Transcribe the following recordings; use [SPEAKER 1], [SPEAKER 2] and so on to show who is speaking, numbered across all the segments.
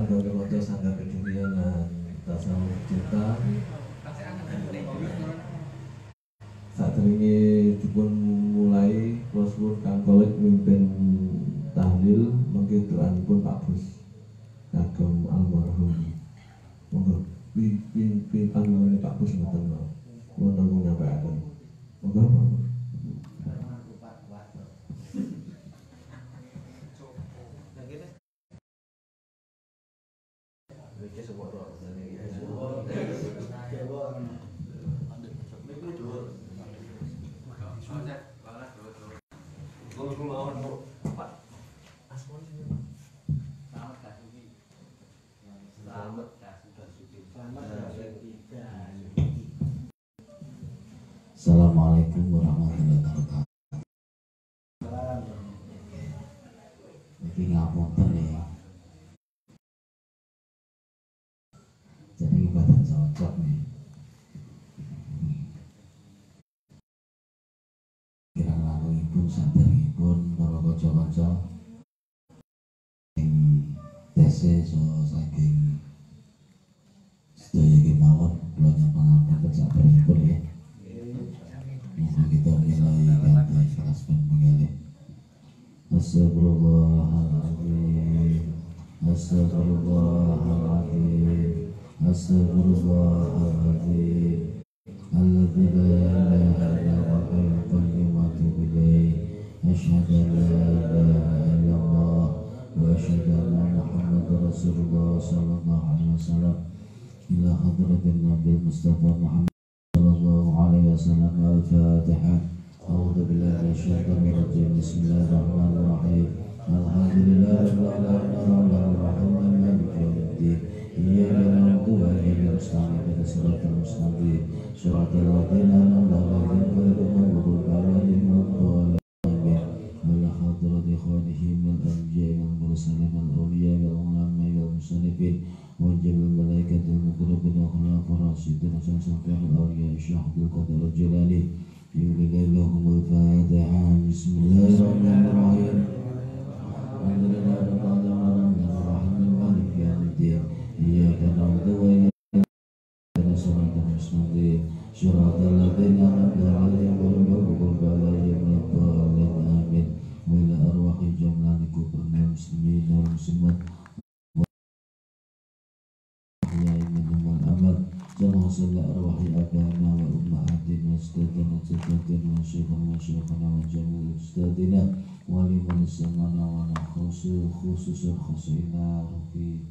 [SPEAKER 1] kanggo maca sangga kedirian lan tasawuf kita. Saderenge dipun mulai kula suwun Kang Kolit mimpin tahlil mengke doanipun Pak Bus kagem almarhum. Monggo panjenengan Pak Bus ngoten mawon. Kula namung nyampaiaken. Monggo.
[SPEAKER 2] Assalamualaikum warahmatullahi wabarakatuh. Iki ngapunten ya. Jadi ibadah cocok nih. Kirang langkungipun saderengipun para kanca-kanca ing TC saking sedaya kemawon kula nyampangaken saderengipun ya. Monggo kita mulai kanthi ikhlas penggale. Astagfirullahaladzim, astagfirullahaladzim, astagfirullahaladzim. Alladzi la ilaha illa huwal hayyul qayyum wa atubu ilaih. Asyhadu an la ilaha illallah wa asyhadu anna Muhammadar Rasulullah sallallahu alaihi wasallam. Ila hadratin Nabi Mustafa Muhammad sallallahu alaihi wasallam. Al-Fatihah. A'udzu billahi minasyaitonir rajim. Bismillahirrahmanirrahim. Alhamdulillahirabbil alamin arrahmanir rahim maliki yaumiddin. Iyyaka na'budu wa iyyaka nasta'in ihdinas siratal mustaqim siratal ladzina an'amta 'alaihim ghairil maghdubi 'alaihim waladdallin. Wala hadrati ikhwanihim wal anbiya'i wal mursalin wal awliya'i wal ulama'i wal musannifin wajib malaikatul muqarrabin wa khulafa'ur rasyidin wa safiyul awliya'i syahidul qadar jalali. Yulillahumul Fatihah. Bismillahirrahmanirrahim. Alhamdulillahirabbil alamin arrahmanir rahim maliki yaumiddin. Iyyaka na'budu wa iyyaka nasta'in siratal mustaqim siratal ladzina an'amta 'alaihim ghairil maghdubi 'alaihim waladdallin. Amin. Wa ila arwahi jami'il kufril muslimin wal muslimat وصلى أرواح آبائنا وأمهاتنا وأجدادنا وجداتنا وشيخنا وشيخنا وجميع أجدادنا ولمن سمعنا ونخصوصا إلى رفي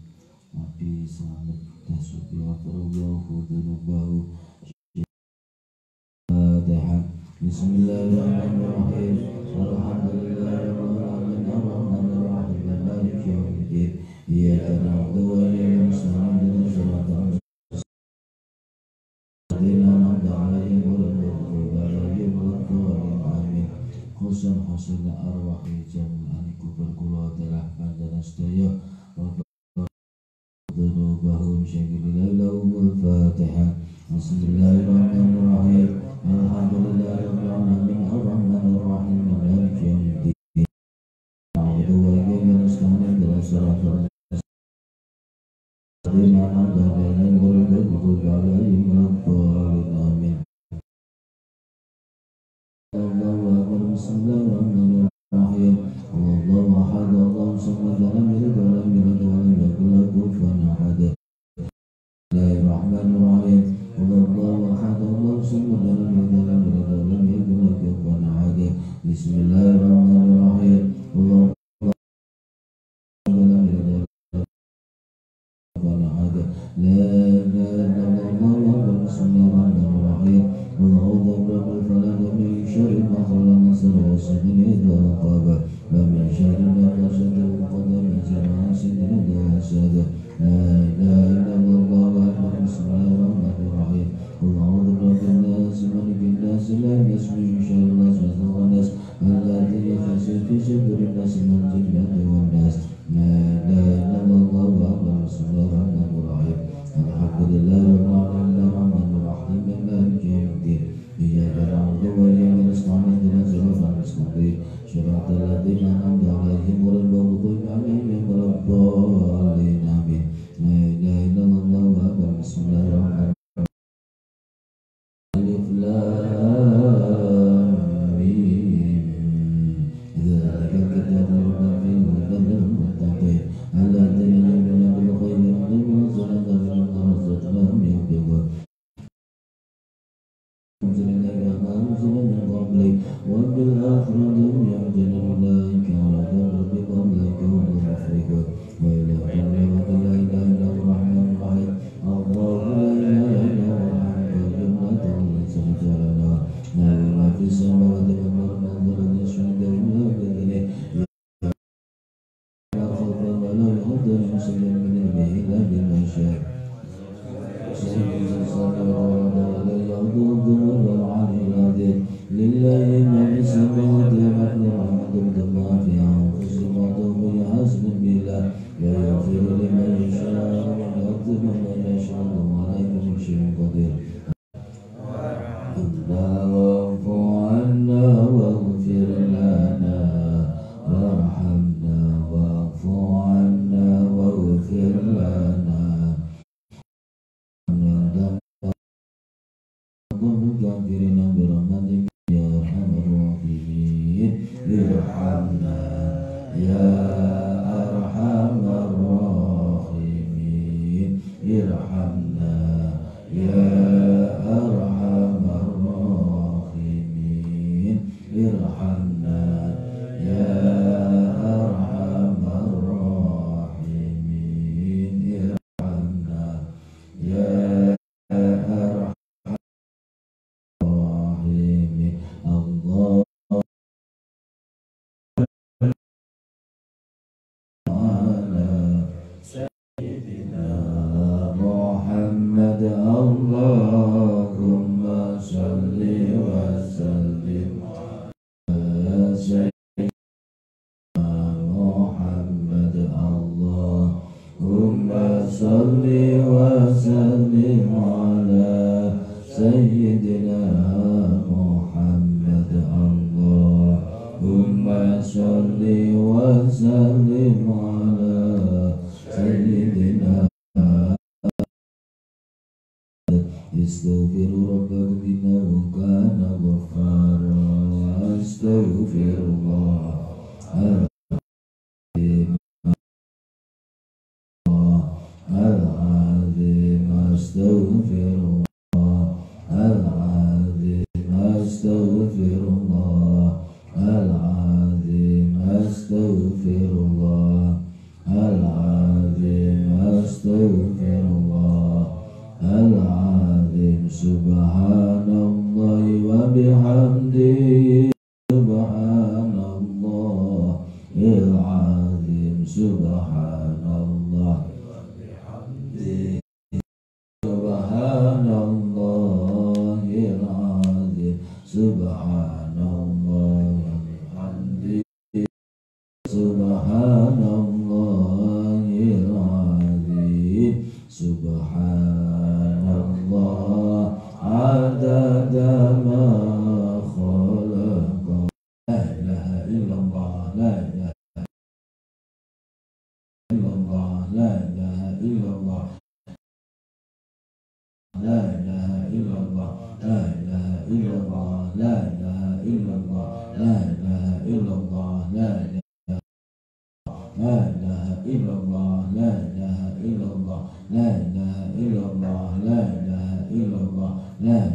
[SPEAKER 2] أبي سلامة تسوبي غفر الله ذنوبه. فاتحة. بسم الله الرحمن الرحيم. الحمد لله رب العالمين الرحمن الرحيم مالك يوم الدين. إياك نعبد وإياك نستعين اهدنا الصراط المستقيم Husun arwahi jami'an kubur kula adalah panjenengan sedaya dzunubahum syakiril lahumul Fatihah. Bismillahirrahmanirrahim. Alhamdulillahirabbil alamin arrahmanir rahim maliki yaumiddin. Na'budu wa iyyaka nasta'in ihdinas siratal mustaqim an'amta 'alaihim ghairil maghdubi 'alaihim waladdallin. Amin. Bismillahirrahmanirrahim. Allahu ahad, Allahu samad, lam yalid wa lam yulad wa lam yakul lahu kufuwan ahad. Bismillahirrahmanirrahim. Allahu ahad, Allahu samad, lam yalid wa lam yulad wa lam yakul lahu kufuwan ahad. Bismillahirrahmanirrahim. Allahu Syaratul ladzina an'amta 'alaihim ghairil maghdubi 'alaihim waladdallin. Amin. الشيخ سيد الصلاة عليه يغضب والعلي العديد لله ما في السماوات وما في الأرض ما في أنفسهم وتوبوا حسب بالله ويغفر لمن يشاء ويعذب من يشاء وعلى كل شيء قدير واعف عنا واغفر لنا وارحمنا واعف عنا واغفر لنا كافرين برحمتك يا أرحم الراحمين ارحمنا يا أرحم الراحمين ارحمنا يا أرحم الراحمين ارحمنا يا أرحم الراحمين ارحمنا يا الله على سيدنا محمد اللهم صل وسلم على سيدنا محمد اللهم صل وسلم على سيدنا محمد اللهم صل وسلم على سيدنا استغفر ربكم إنه كان غفارا استغفر الله العظيم استغفر الله العظيم استغفر الله العظيم استغفر الله العظيم استغفر الله العظيم سبحان الله وبحمده سبحان الله العظيم سبحان الله وبحمده سبحان الله العظيم سبحان الله وبحمده سبحان الله العظيم سبحان الله عدد ما خلق لا إله إلا الله لا إله إلا الله لا إله إلا الله لا إله إلا الله لا إله إلا الله لا إله إلا الله لا إله إلا الله لا إله لا إله إلا الله لا إله إلا الله لا إله إلا الله لا إله إلا الله لا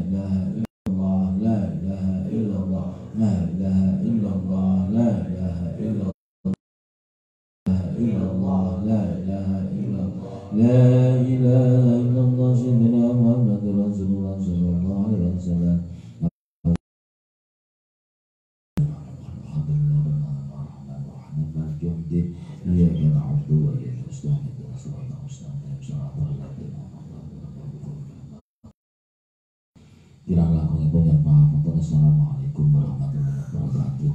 [SPEAKER 2] إله إلا الله لا إله إلا الله لا إله إلا الله لا إله إلا الله لا إله إلا الله لا إله إلا الله سيدنا محمد رسول الله صلى الله عليه وسلم إياك نعبد وإياك نستعين اهدنا الصراط المستقيم صراط الذين أنعمت عليهم. Kiranya kami yang maha. Assalamualaikum warahmatullahi wabarakatuh.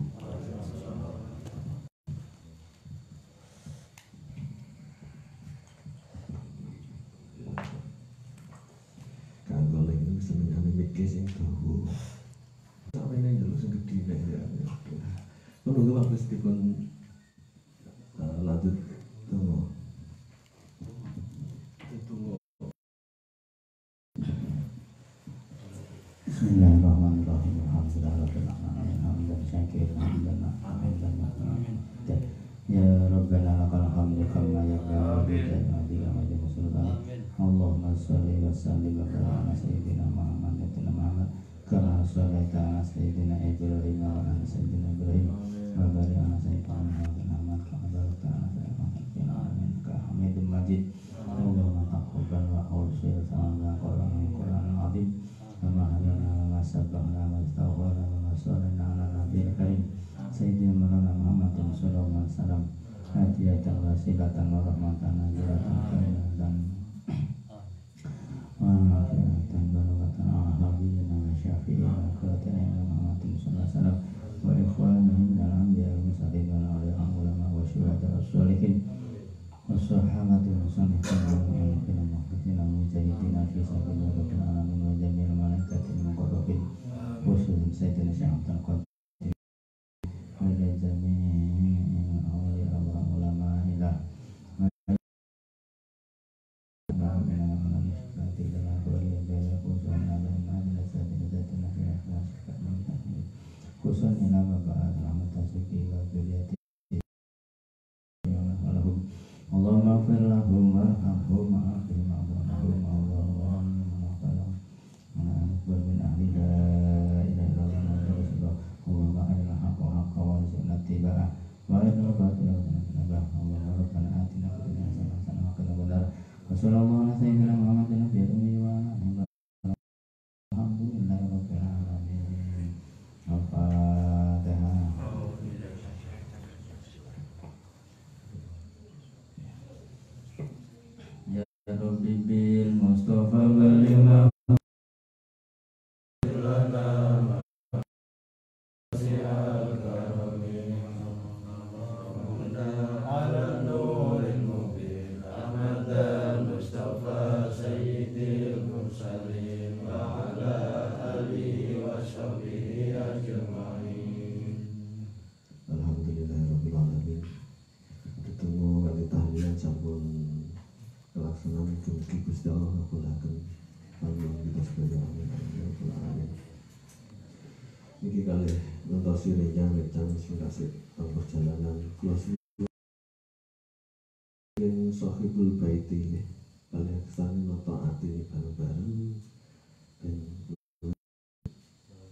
[SPEAKER 1] Kanggo lagi senengane mikir sing dawa. Sampai nang jero sing gedhe nek ya. Menunggu waktu dipun lanjut tunggu.
[SPEAKER 2] Bismillahirrahmanirrahim. Alhamdulillahirabbil alamin. Hamdan syakiran hamdan hamdan. Ya Rabbana lakal hamdu kama yarda bi jannati wa bi sultan. Allahumma shalli wa sallim ala sayyidina Muhammad kama shallaita ala sayyidina Ibrahim wa ala sayyidina Ibrahim wa barik ala sayyidina Muhammad kama barakta ala sayyidina Muhammad ka Hamidum Majid. Allahumma taqabbal wa awsil sallallahu alaihi wa sallam. Mahana wa sabahna wa astaghfirna wa sallallahu ala nabiyil karim sayyidina Maulana Muhammadin sallallahu alaihi wasallam hadiyatan wasilatan wa rahmatan najatan dan khususan ikhwan film muhadin al-mujahidin fi sabilillah rabbil alamin wa jamil malaikatil muqarrabin khususan sayyidina Syekh Abdul Qadir wa jamil awliya wa ulama ila khususan ila bapak rahmat tasuki wa dzurriyyati Allahumma ighfir lahum warhamhum wa'afihim wa'afihim Allahumma min ahli la ilaha illallah Rasulullah Allahumma arina haqqa haqqa wa rizqna ittiba'ah wa arina batila wa tanabah Allahumma rabbana atina fid dunya hasanatan wa qina adzabannar wa sallallahu ala sayyidina Muhammadin nabiyil ummi wa ala alihi alhamdulillahi rabbil alamin Al-Fatihah. Ya Rabbi bil Mustafa wal imam lana wasi'al karami ala nuril mubin Ahmad al-Mustafa sayyidil mursalin wa ala alihi wa sahbihi ajma'in.
[SPEAKER 1] Alhamdulillahirabbil alamin. Ketemu kali tahlilan sampun pelaksanaan mugi Gusti Allah ngabulaken panjenengan kita sebagai amin rabbal alamin. Niki kalih nontosi rencang sing kasih perjalanan kula ing sahibul baiti kalih kesan noto ati bareng-bareng ben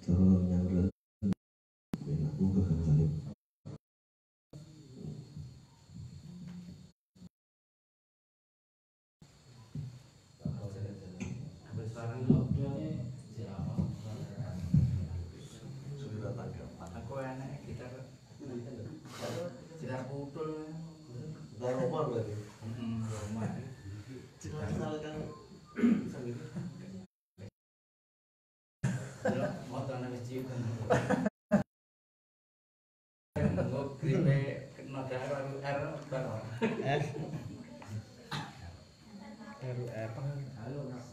[SPEAKER 1] cara nyangkel ben aku kagak salim.
[SPEAKER 2] Aku enak kita putul
[SPEAKER 1] Dari rumah berarti.
[SPEAKER 2] rumah
[SPEAKER 1] Asalkan
[SPEAKER 2] motor nangis cium nggak gripe kena darah RUR barang halo nak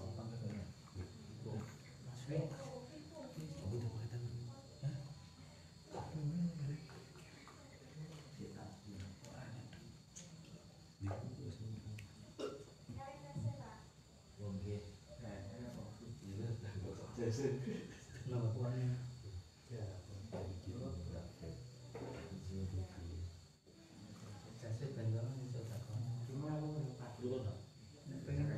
[SPEAKER 2] nama tuannya jadi benjolan itu tak cuma dulu tak pengen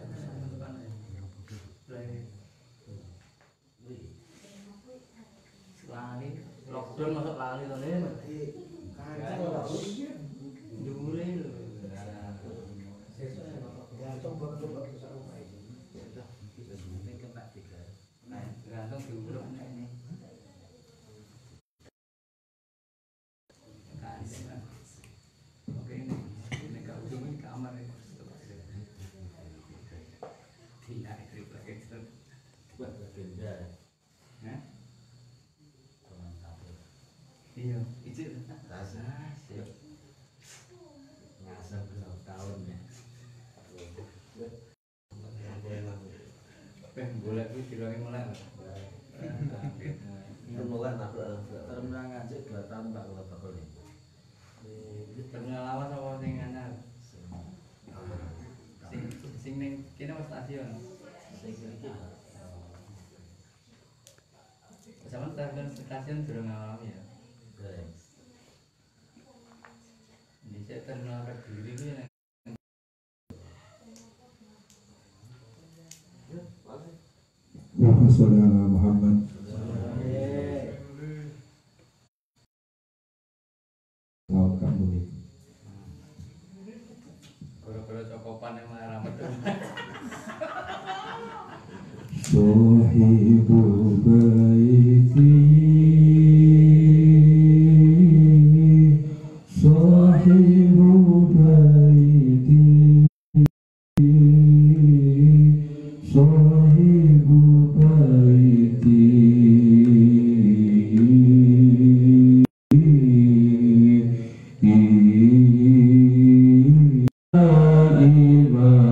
[SPEAKER 2] lali lockdown masuk lali tuh nih jure gantung diurut ini oke ini kau ujungin kamar ini tidak lagi buat benda iya itu rasa siap ngasap berapa tahun ya boleh gue bilangin mulai
[SPEAKER 1] mulai nak
[SPEAKER 2] terminal ngajak 2 tahun tak kalau bakal ini terminal lawas apa sing anyar sing ning kene wis stasiun sing iki sama stasiun durung ngawam ya ini saya terminal Kediri ku ya
[SPEAKER 3] Allahumma sholli ala Muhammad. Tahun kamu nih.
[SPEAKER 2] Goro-goro cokopan yang malah rambut.
[SPEAKER 3] Sahibu baiti Sahibu baiti Sahibu baiti Imam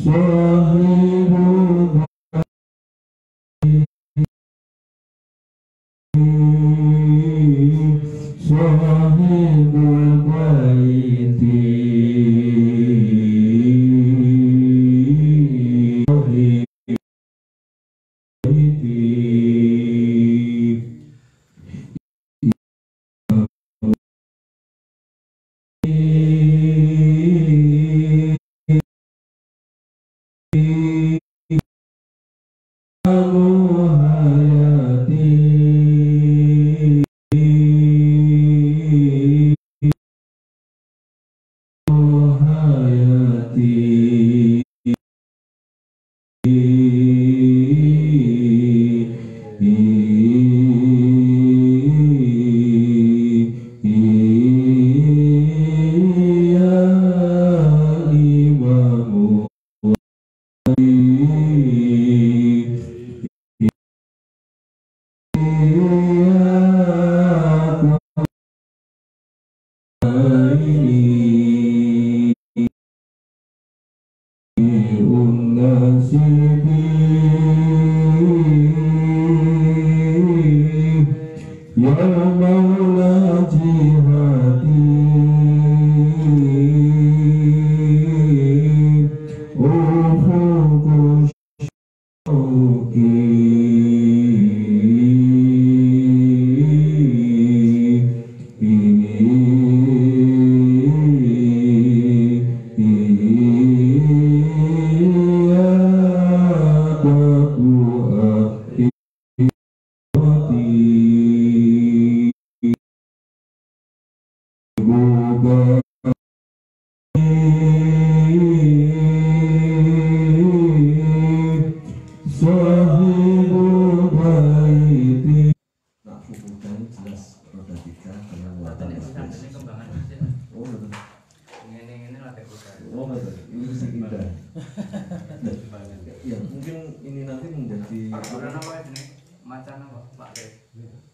[SPEAKER 3] Sahibu Sahibul baiti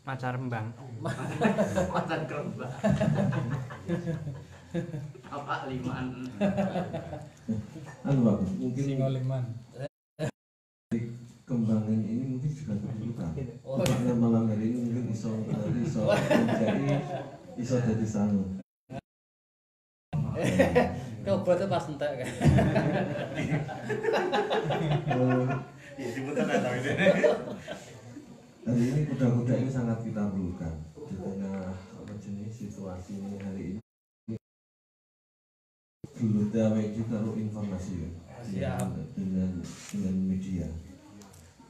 [SPEAKER 4] Macar Rembang.
[SPEAKER 5] Macan kerembang. Apa limaan?
[SPEAKER 1] Anu Pak, mungkin
[SPEAKER 4] Singoliman.
[SPEAKER 1] kembangan ini mungkin juga diperlukan. Karena malam hari ini mungkin iso jadi sangu.
[SPEAKER 4] Coba tuh pas entek kan.
[SPEAKER 1] Hari ini kuda-kuda ini sangat kita perlukan di tengah situasi ini hari ini. Dulu kita taruh informasi dengan media.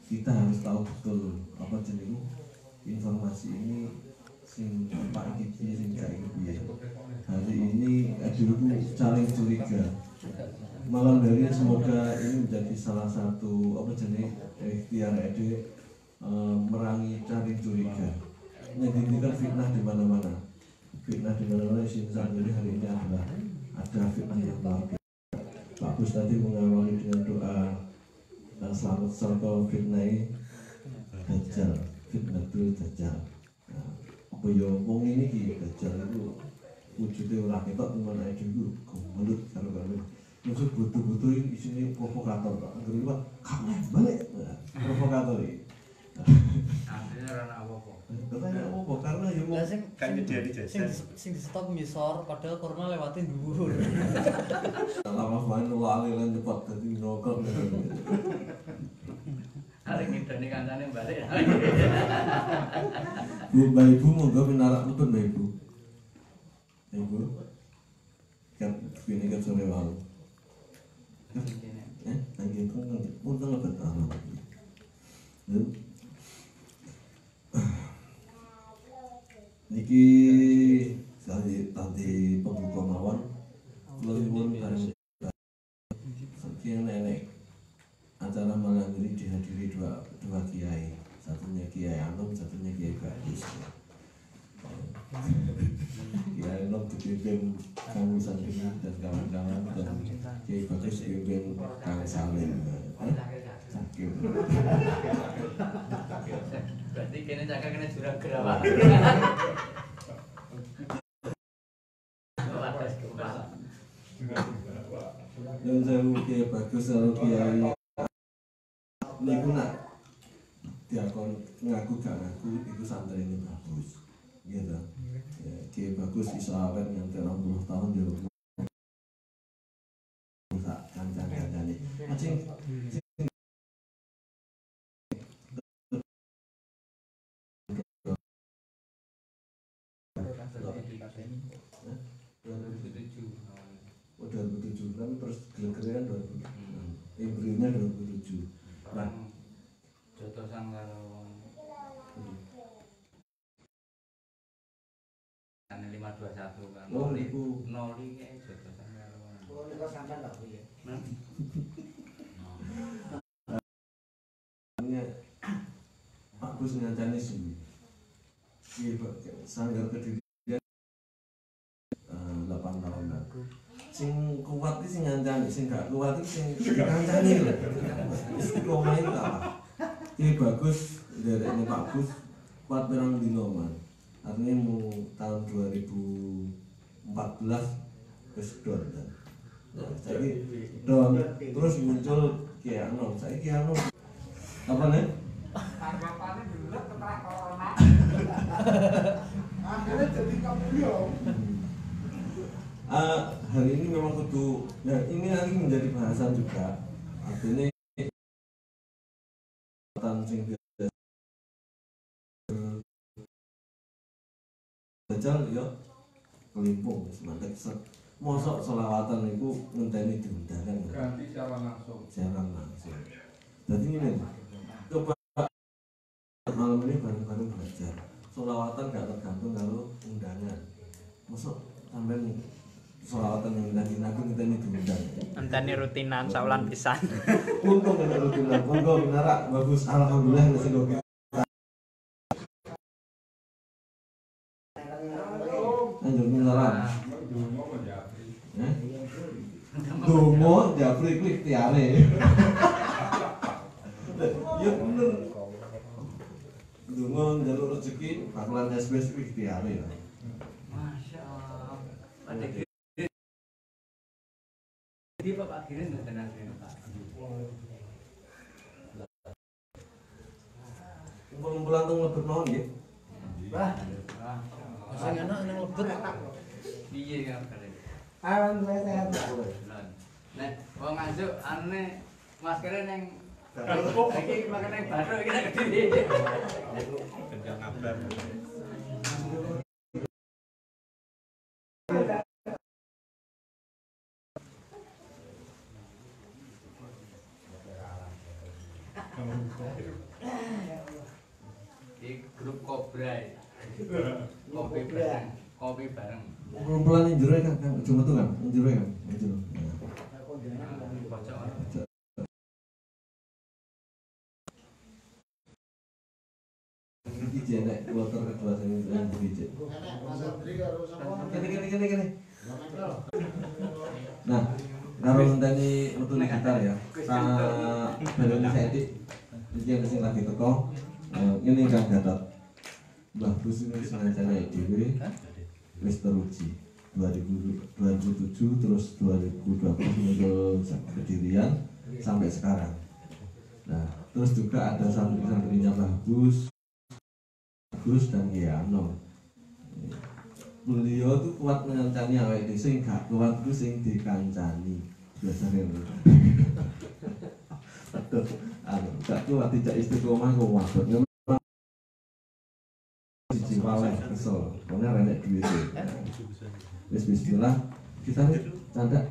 [SPEAKER 1] Kita harus tahu betul informasi ini sing Pak iki sing kayak piye. Hari ini dulu saling curiga. Malam hari ini semoga ini menjadi salah satu ikhtiar ide merangi cari curiga. Menyedihkan fitnah di mana-mana. Fitnah di mana-mana jadi hari ini adalah ada fitnah yang bagus. Pak Gus tadi mengawali dengan doa dan selamat serta fitnah Dajjal, fitnatul Dajjal. Apa ya wong ini ki Dajjal itu wujudnya ora ketok teman ae dulu gemelut karo musuh butuh-butuh ini isine provokator kok. Anggere Pak, kamu balik. Provokator iki.
[SPEAKER 5] Artinya ora apa-apa.
[SPEAKER 1] Katanya apa? Karena ya mau
[SPEAKER 4] Kan dia dijajah. Sing di stop misor padahal corona lewatin dhuwur.
[SPEAKER 1] lama main lali lan cepat dadi nokok.
[SPEAKER 5] Hari ngidani kancane balik.
[SPEAKER 1] Bu, Mbak Ibu monggo pinarak pun Mbak Ibu. Ibu. Kan ini kan sore walu. Lagi pun lebet anak. Niki tadi pembuka mawon luwih bareng sekian nenek acara malam ini dihadiri dua kiai, satunya Kiai Anom, satunya Kiai Bagus. Kiai Anom dipimpin Kang Sandri dan kawan-kawan dan Kiai Bagus dipimpin Kang Salim. Sakit.
[SPEAKER 5] Berarti kene cakak kena jurang gerawa.
[SPEAKER 1] Dan saya sewu Kiai Bagus karo Kiai niku nak diakon ngaku gak ngaku iku santri ini bagus gitu ya, Kiai Bagus iso awet nganti 60 tahun yo tak kancang-kancane acing udah 2007 kan terus geleng-gelengan 2006 embrionya 2007 nah
[SPEAKER 5] jotosan karo ane 521 kan.
[SPEAKER 1] Oh, niku.
[SPEAKER 5] Noli kae jotosan karo.
[SPEAKER 6] Oh, niku sampean lho piye?
[SPEAKER 1] Pak Gus ngancani sih. Iya, Pak. Sanggar Kediri 8 tahun lalu. Sing kuat iki sing ngancani, sing gak kuat iki sing ngancani lho. Istiqomah itu apa? Ini bagus, dari Pak Gus kuat berang dino man. Artinya mau tahun 2014 wis don kan. Nah, saiki don terus muncul kayak anom. Saiki anom apa nih?
[SPEAKER 6] Tanggapane dulu tentang corona. Akhirnya jadi kamulyo.
[SPEAKER 1] Hari ini memang kudu ya ini lagi menjadi bahasan juga. Artinya sing jajal yo kelimpung semantek mosok selawatan itu ngenteni diundang kan
[SPEAKER 7] ganti secara langsung.
[SPEAKER 1] Jadi ini coba malam ini bareng-bareng belajar selawatan gak tergantung kalau undangan mosok sampai selawatan yang ngundangin aku ngenteni diundang
[SPEAKER 8] Enteni rutinan saulan pisan.
[SPEAKER 1] untung ada rutinan monggo benar bagus alhamdulillah masih oke. Anjur beneran. Dongo japri klik tiare. Ya bener. Dongo njaluk rezeki bakalan SBS klik tiare.
[SPEAKER 5] Masya Allah. Jadi Pak akhirnya nggak tenang Pak.
[SPEAKER 1] Kumpulan tuh lebet mau ya.
[SPEAKER 6] Wah,
[SPEAKER 4] Sing enak nang lebet.
[SPEAKER 5] Piye kan kali.
[SPEAKER 6] alhamdulillah sehat.
[SPEAKER 5] Nek wong nganjuk ane maskere ning iki makane bathuk iki nek gede. Di grup Kobra. Kopi bareng. Kopi bareng.
[SPEAKER 1] Kumpulan njero kan cuma tuh kan njero kan njero.
[SPEAKER 5] Pojok.
[SPEAKER 1] Iki jenek kloter kedua sing dijek. Kene. Nah, karo ngenteni metu gitar ya. Balon saiki iki yang sing lagi teko. Ini kan Gatot. Mbah Gus ini sing ngancani dhewe. Wis teruji 2007 terus 2020 muncul Kedirian sampai sekarang. Nah, terus juga ada santri-santrinya Bagus dan Giano. Beliau tuh kuat mengancani awake dhewe sing gak kuat ku sing dikancani. Biasane lho. Aduh, gak kuat tidak istiqomah kok waduh. Siji wae kesel, karena renek duit. Wis bismillah, kita canda.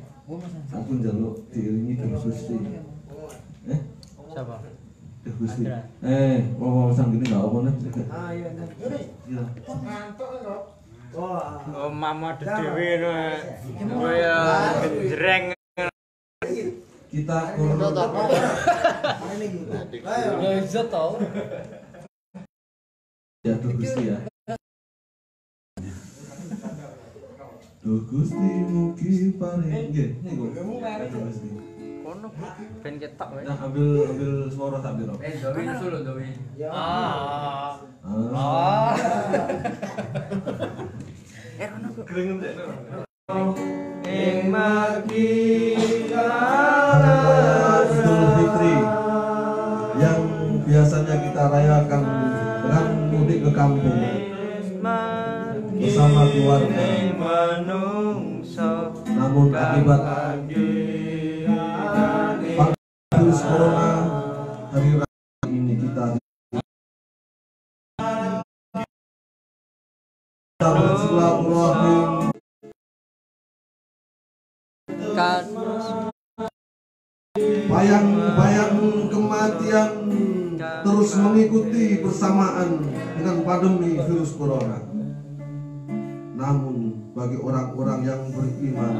[SPEAKER 1] Aku njaluk diiringi Duh Gusti.
[SPEAKER 8] Siapa?
[SPEAKER 1] Duh Gusti. Wong sang gini enggak apa nih.
[SPEAKER 6] Ah iya.
[SPEAKER 1] Iya.
[SPEAKER 6] Ngantuk lho. Wah.
[SPEAKER 8] Oh mama dhewe no. Kaya genjreng.
[SPEAKER 1] Kita kurang
[SPEAKER 6] Ini gitu. Ayo.
[SPEAKER 4] Ya iso tau.
[SPEAKER 1] ya Duh Gusti ya. Duh Gusti mugi paring nggih niku. Duh Gusti.
[SPEAKER 8] Kono ben ketok wae.
[SPEAKER 1] Nah, ambil suara tak biro.
[SPEAKER 5] Dowi solo Dowi.
[SPEAKER 4] Ah.
[SPEAKER 1] Ah.
[SPEAKER 8] Kono
[SPEAKER 1] Keringet.
[SPEAKER 8] ing margi
[SPEAKER 1] virus corona, hari raya ini kita bersilaturahim, bayang-bayang kematian terus mengikuti bersamaan dengan pandemi virus corona. Namun bagi orang-orang yang beriman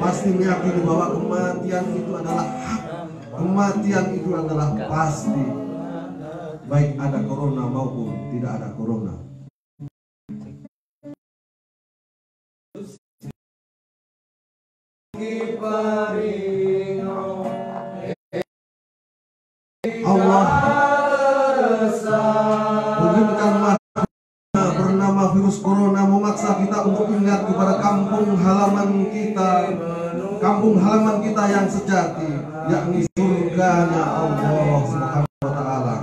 [SPEAKER 1] pasti meyakini bahwa kematian itu adalah hak, kematian itu adalah pasti, baik ada corona maupun tidak ada corona. Allah mengirimkan bernama virus corona memaksa kita untuk ingat kepada kampung halaman kita yang sejati, yakni surganya Allah Subhanahu wa taala.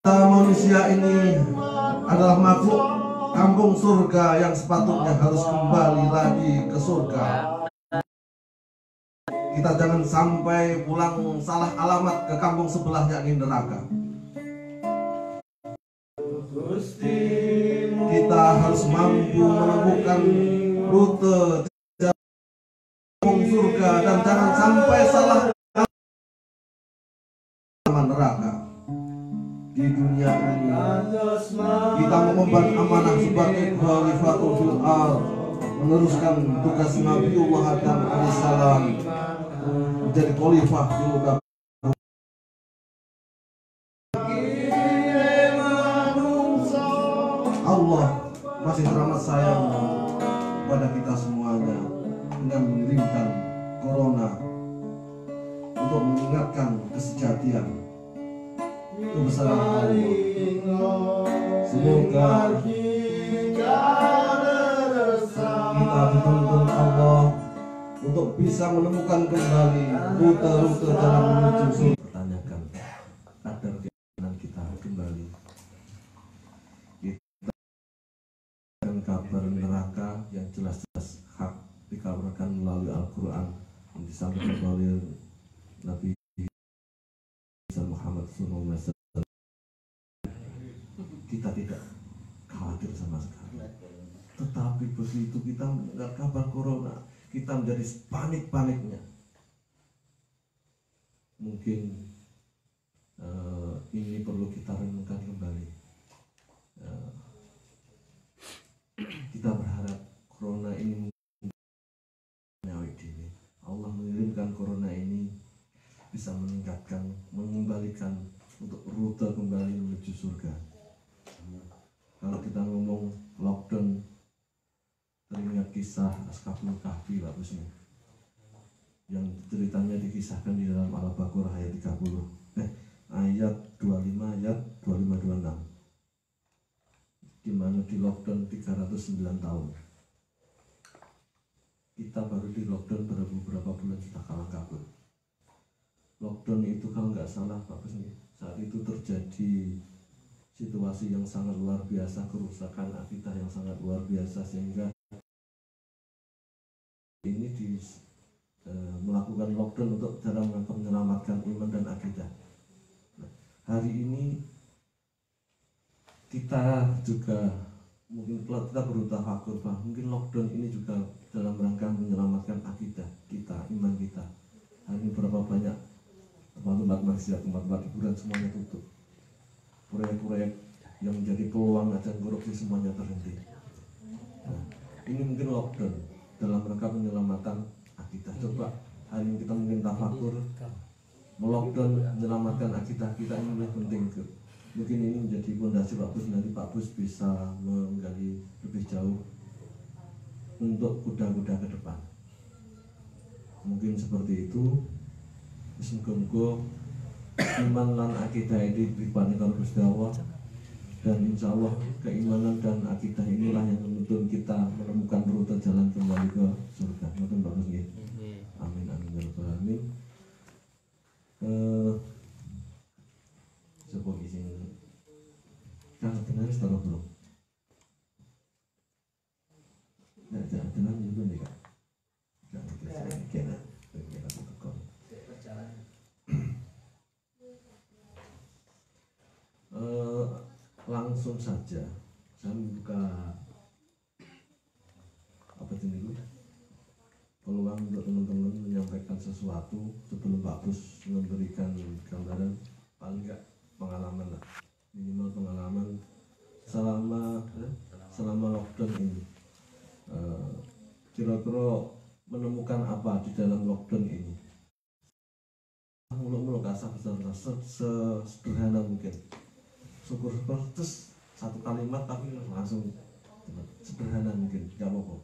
[SPEAKER 1] Kita manusia ini adalah makhluk kampung surga yang sepatutnya harus kembali lagi ke surga. Kita jangan sampai pulang salah alamat ke kampung sebelah, yakni neraka. Kita harus mampu menemukan rute kampung surga dan jangan sampai salah alamat neraka. Di dunia ini kita mengemban amanah sebagai khalifatul fil ardh, meneruskan tugas Nabiullah Adam alaihissalam menjadi khalifah di muka Allah. Masih teramat sayang pada kita semuanya dengan mengirimkan corona untuk mengingatkan kesejatian kebesaran Allah. Semoga kita dituntun Allah untuk bisa menemukan kembali rute-rute dalam menuju surga. Pertanyakan agar keinginan kita kembali. Kita dengan kabar neraka yang jelas-jelas hak dikabarkan melalui Al-Quran yang disampaikan oleh Nabi Muhammad SAW. Kita tidak khawatir sama sekali. Tetapi begitu kita mendengar kabar corona, kita menjadi panik-paniknya. Mungkin ini perlu kita renungkan kembali. Kita berharap corona ini Allah mengirimkan corona ini bisa meningkatkan, mengembalikan untuk rute kembali menuju surga. Kalau kita ngomong lockdown, teringat kisah Ashabul Kahfi Pak Busmi, yang ceritanya dikisahkan di dalam Al-Baqarah ayat 30, ayat 25, ayat 25-26, di mana di lockdown 309 tahun. Kita baru di lockdown beberapa bulan sudah kalah kabur. Lockdown itu kalau nggak salah Pak Busmi, saat itu terjadi situasi yang sangat luar biasa, kerusakan akidah yang sangat luar biasa, sehingga ini melakukan lockdown untuk dalam rangka menyelamatkan iman dan akidah. Nah, hari ini kita juga mungkin kita berutafakur bahwa mungkin lockdown ini juga dalam rangka menyelamatkan akidah kita, iman kita. Hari ini berapa banyak tempat-tempat maksiat, tempat-tempat hiburan semuanya tutup. Proyek-proyek yang menjadi peluang ajan korupsi semuanya terhenti. Nah, ini mungkin lockdown dalam rangka penyelamatan akidah. Coba hari ini kita mungkin tafakur, melockdown menyelamatkan akidah kita ini lebih penting. Mungkin ini menjadi fondasi Pak Bus, nanti Pak Bus bisa menggali lebih jauh untuk kuda-kuda ke depan. Mungkin seperti itu. Semoga iman dan akidah ini dipandang oleh Gusti Allah, dan insya Allah keimanan dan akidah inilah yang menuntun kita menemukan rute jalan kembali ke surga. Mungkin bagus ya. Amin amin ya rabbal alamin. Coba izin kan benar sudah belum? Nah, jalan juga nih kak. Jangan kita kena kita tekan. Langsung saja saya membuka apa jenis peluang untuk teman-teman menyampaikan sesuatu sebelum Pak Bus memberikan gambaran, paling enggak pengalaman lah, minimal pengalaman selama lockdown ini. Kira-kira menemukan apa di dalam lockdown ini? Muluk-muluk kasar sederhana mungkin. Syukur-syukur terus satu kalimat tapi langsung sederhana mungkin, nggak apa-apa.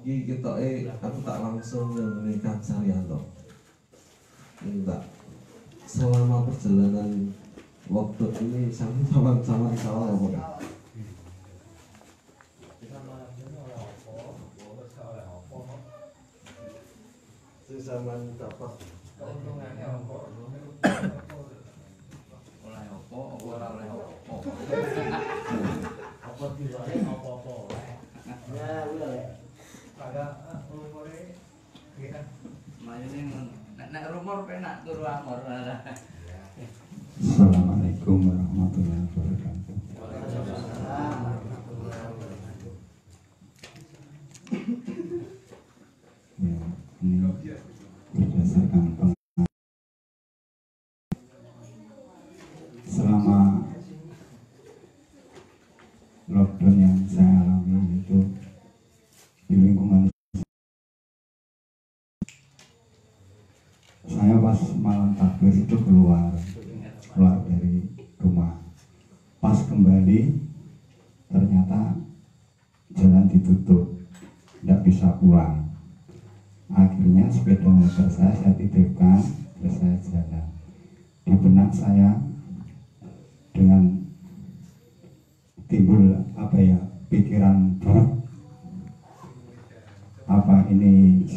[SPEAKER 1] Kita aku tak langsung menikah Saryanto. Enggak. Selama perjalanan lockdown ini sama salah apa enggak? Sama dapat
[SPEAKER 5] Untungane apa? Oleh apa? Ora oleh apa?
[SPEAKER 4] Apa diwae apa-apa wae.
[SPEAKER 6] Ya, udah ya.
[SPEAKER 4] Kagak umure kan.
[SPEAKER 5] Mayune nek rumor penak turu amor.
[SPEAKER 2] Assalamualaikum warahmatullahi wabarakatuh. Ya, ini berdasarkan pengalaman selama lockdown yang saya alami itu di lingkungan saya pas malam takbir itu keluar dari rumah, pas kembali ternyata jalan ditutup, tidak bisa pulang. Akhirnya sepeda motor saya titipkan, terus saya jalan. Di benak saya dengan timbul pikiran buruk, apa ini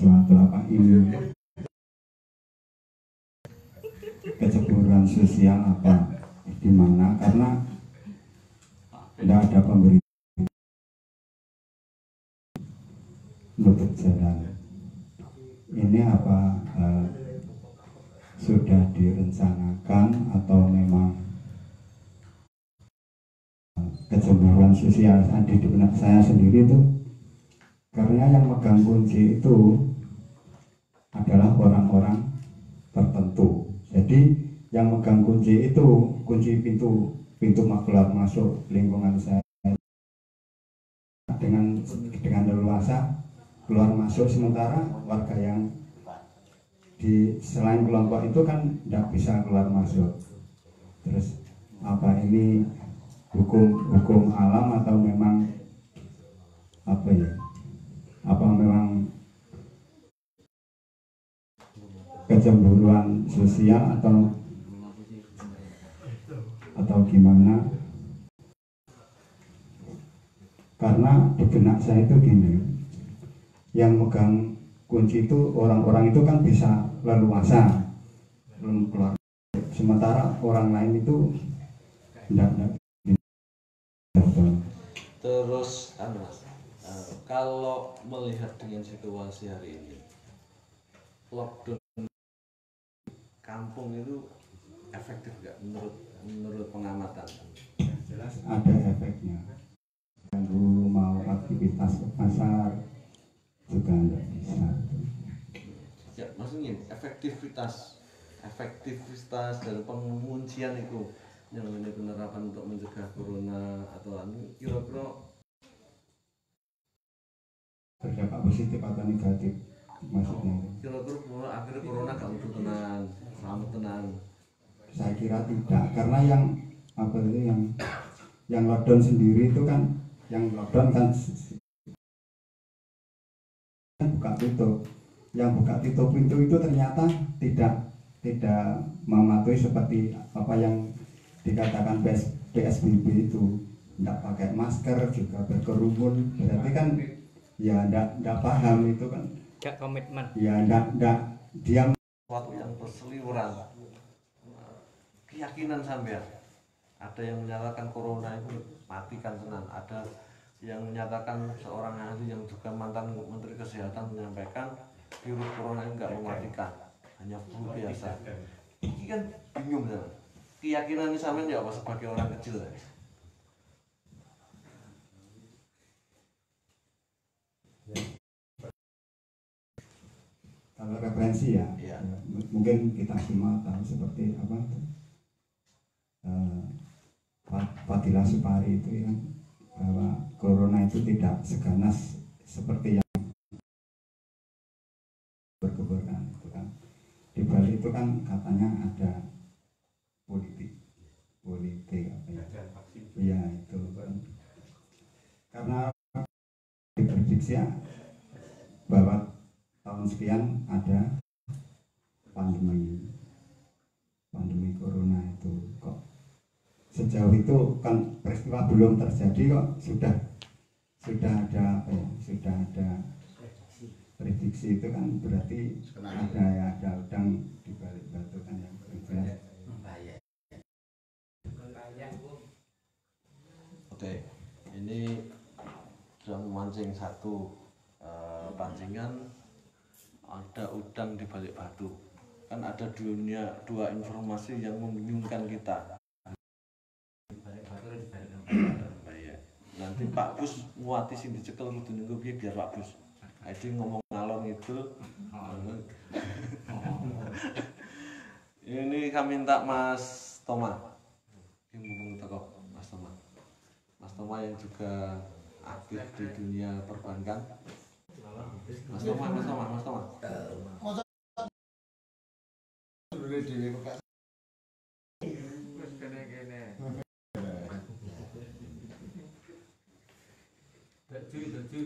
[SPEAKER 2] kecemburuan sosial apa di mana, karena tidak ada pemberitahuan nutup jalan. Ini apa sudah direncanakan atau memang kecemburuan sosial di benak saya sendiri itu, karena yang megang kunci itu adalah orang-orang tertentu. Jadi yang megang kunci itu, kunci pintu keluar masuk lingkungan saya dengan leluasa keluar masuk, sementara warga yang di selain kelompok itu kan tidak bisa keluar masuk. Terus apa ini hukum alam atau memang apa memang kecemburuan sosial atau gimana? Karena di benak saya itu gini, yang megang kunci itu orang-orang itu kan bisa leluasa keluar, sementara orang lain itu tidak.
[SPEAKER 1] Terus Mas, kalau melihat dengan situasi hari ini, lockdown kampung itu efektif nggak menurut pengamatan?
[SPEAKER 2] Jelas ada efeknya. Ganggu mau aktivitas ke pasar juga nggak bisa.
[SPEAKER 1] Ya, maksudnya efektivitas dari penguncian itu yang ini penerapan untuk mencegah corona atau kira-kira
[SPEAKER 2] berdampak positif atau negatif maksudnya?
[SPEAKER 1] Kira-kira akhirnya corona gak utuh tenan, selamat tenan.
[SPEAKER 2] Saya kira tidak, karena yang lockdown sendiri itu kan, yang lockdown kan buka tutup, yang buka tutup pintu itu ternyata tidak mematuhi seperti apa yang dikatakan PSBB itu, tidak pakai masker juga berkerumun, berarti kan ya tidak paham itu kan,
[SPEAKER 4] Gak komitmen.
[SPEAKER 2] ya tidak diam.
[SPEAKER 1] Sesuatu yang berseliweran keyakinan sampean
[SPEAKER 7] Ada yang menyatakan corona itu matikan tenan, ada yang menyatakan seorang ahli yang juga mantan Menteri Kesehatan menyampaikan virus corona ini nggak mematikan, hanya flu biasa. Ini kan bingung ya. Keyakinan ini sampean ya apa sebagai orang kecil ya?
[SPEAKER 9] Kalau referensi ya,
[SPEAKER 7] Iya.
[SPEAKER 9] mungkin kita semua tahu seperti apa itu Fadilah Supari itu ya, bahwa corona itu tidak seganas seperti yang berkeburan itu kan. Di Bali itu kan katanya ada politik apa ya? Iya itu kan. Karena diprediksi ya, bahwa tahun sekian ada pandemi corona itu, kok sejauh itu kan peristiwa belum terjadi kok sudah ada apa ya, sudah ada prediksi itu kan berarti ada udang di balik batu kan yang jelas.
[SPEAKER 7] Oke, ini sudah memancing satu pancingan, ada udang di balik batu. Kan ada dua informasi yang membingungkan kita. Nanti Pak Bus muati sing dicekel kudu nunggu piye biar Pak Bus. Adi ngomong ngalor ngidul. Ini kami minta Mas Toma. Yang ngomong teko Mas Toma. Mas Toma yang juga aktif di dunia perbankan. Mas Toma.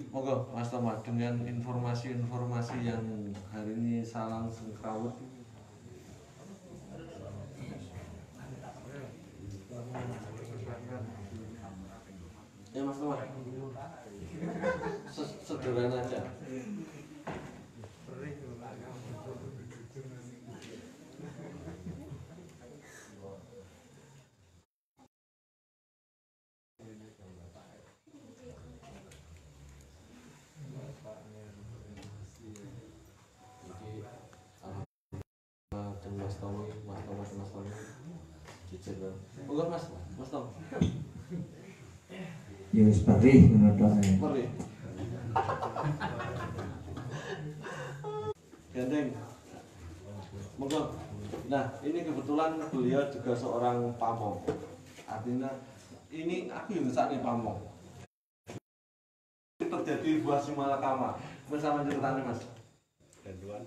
[SPEAKER 7] Monggo Mas Toma dengan informasi-informasi yang hari ini salang sengkrawut. Ya Mas Toma, sederhana aja. Mas Tommy. Monggo Mas Tom.
[SPEAKER 2] Ya wis perih ngono tok.
[SPEAKER 7] Perih. Gandeng. Monggo. Nah, ini kebetulan beliau juga seorang pamong. Artinya ini aku yang ngesakne pamong. Terjadi buah simalakama. Mas sama ceritanya Mas. Danduan.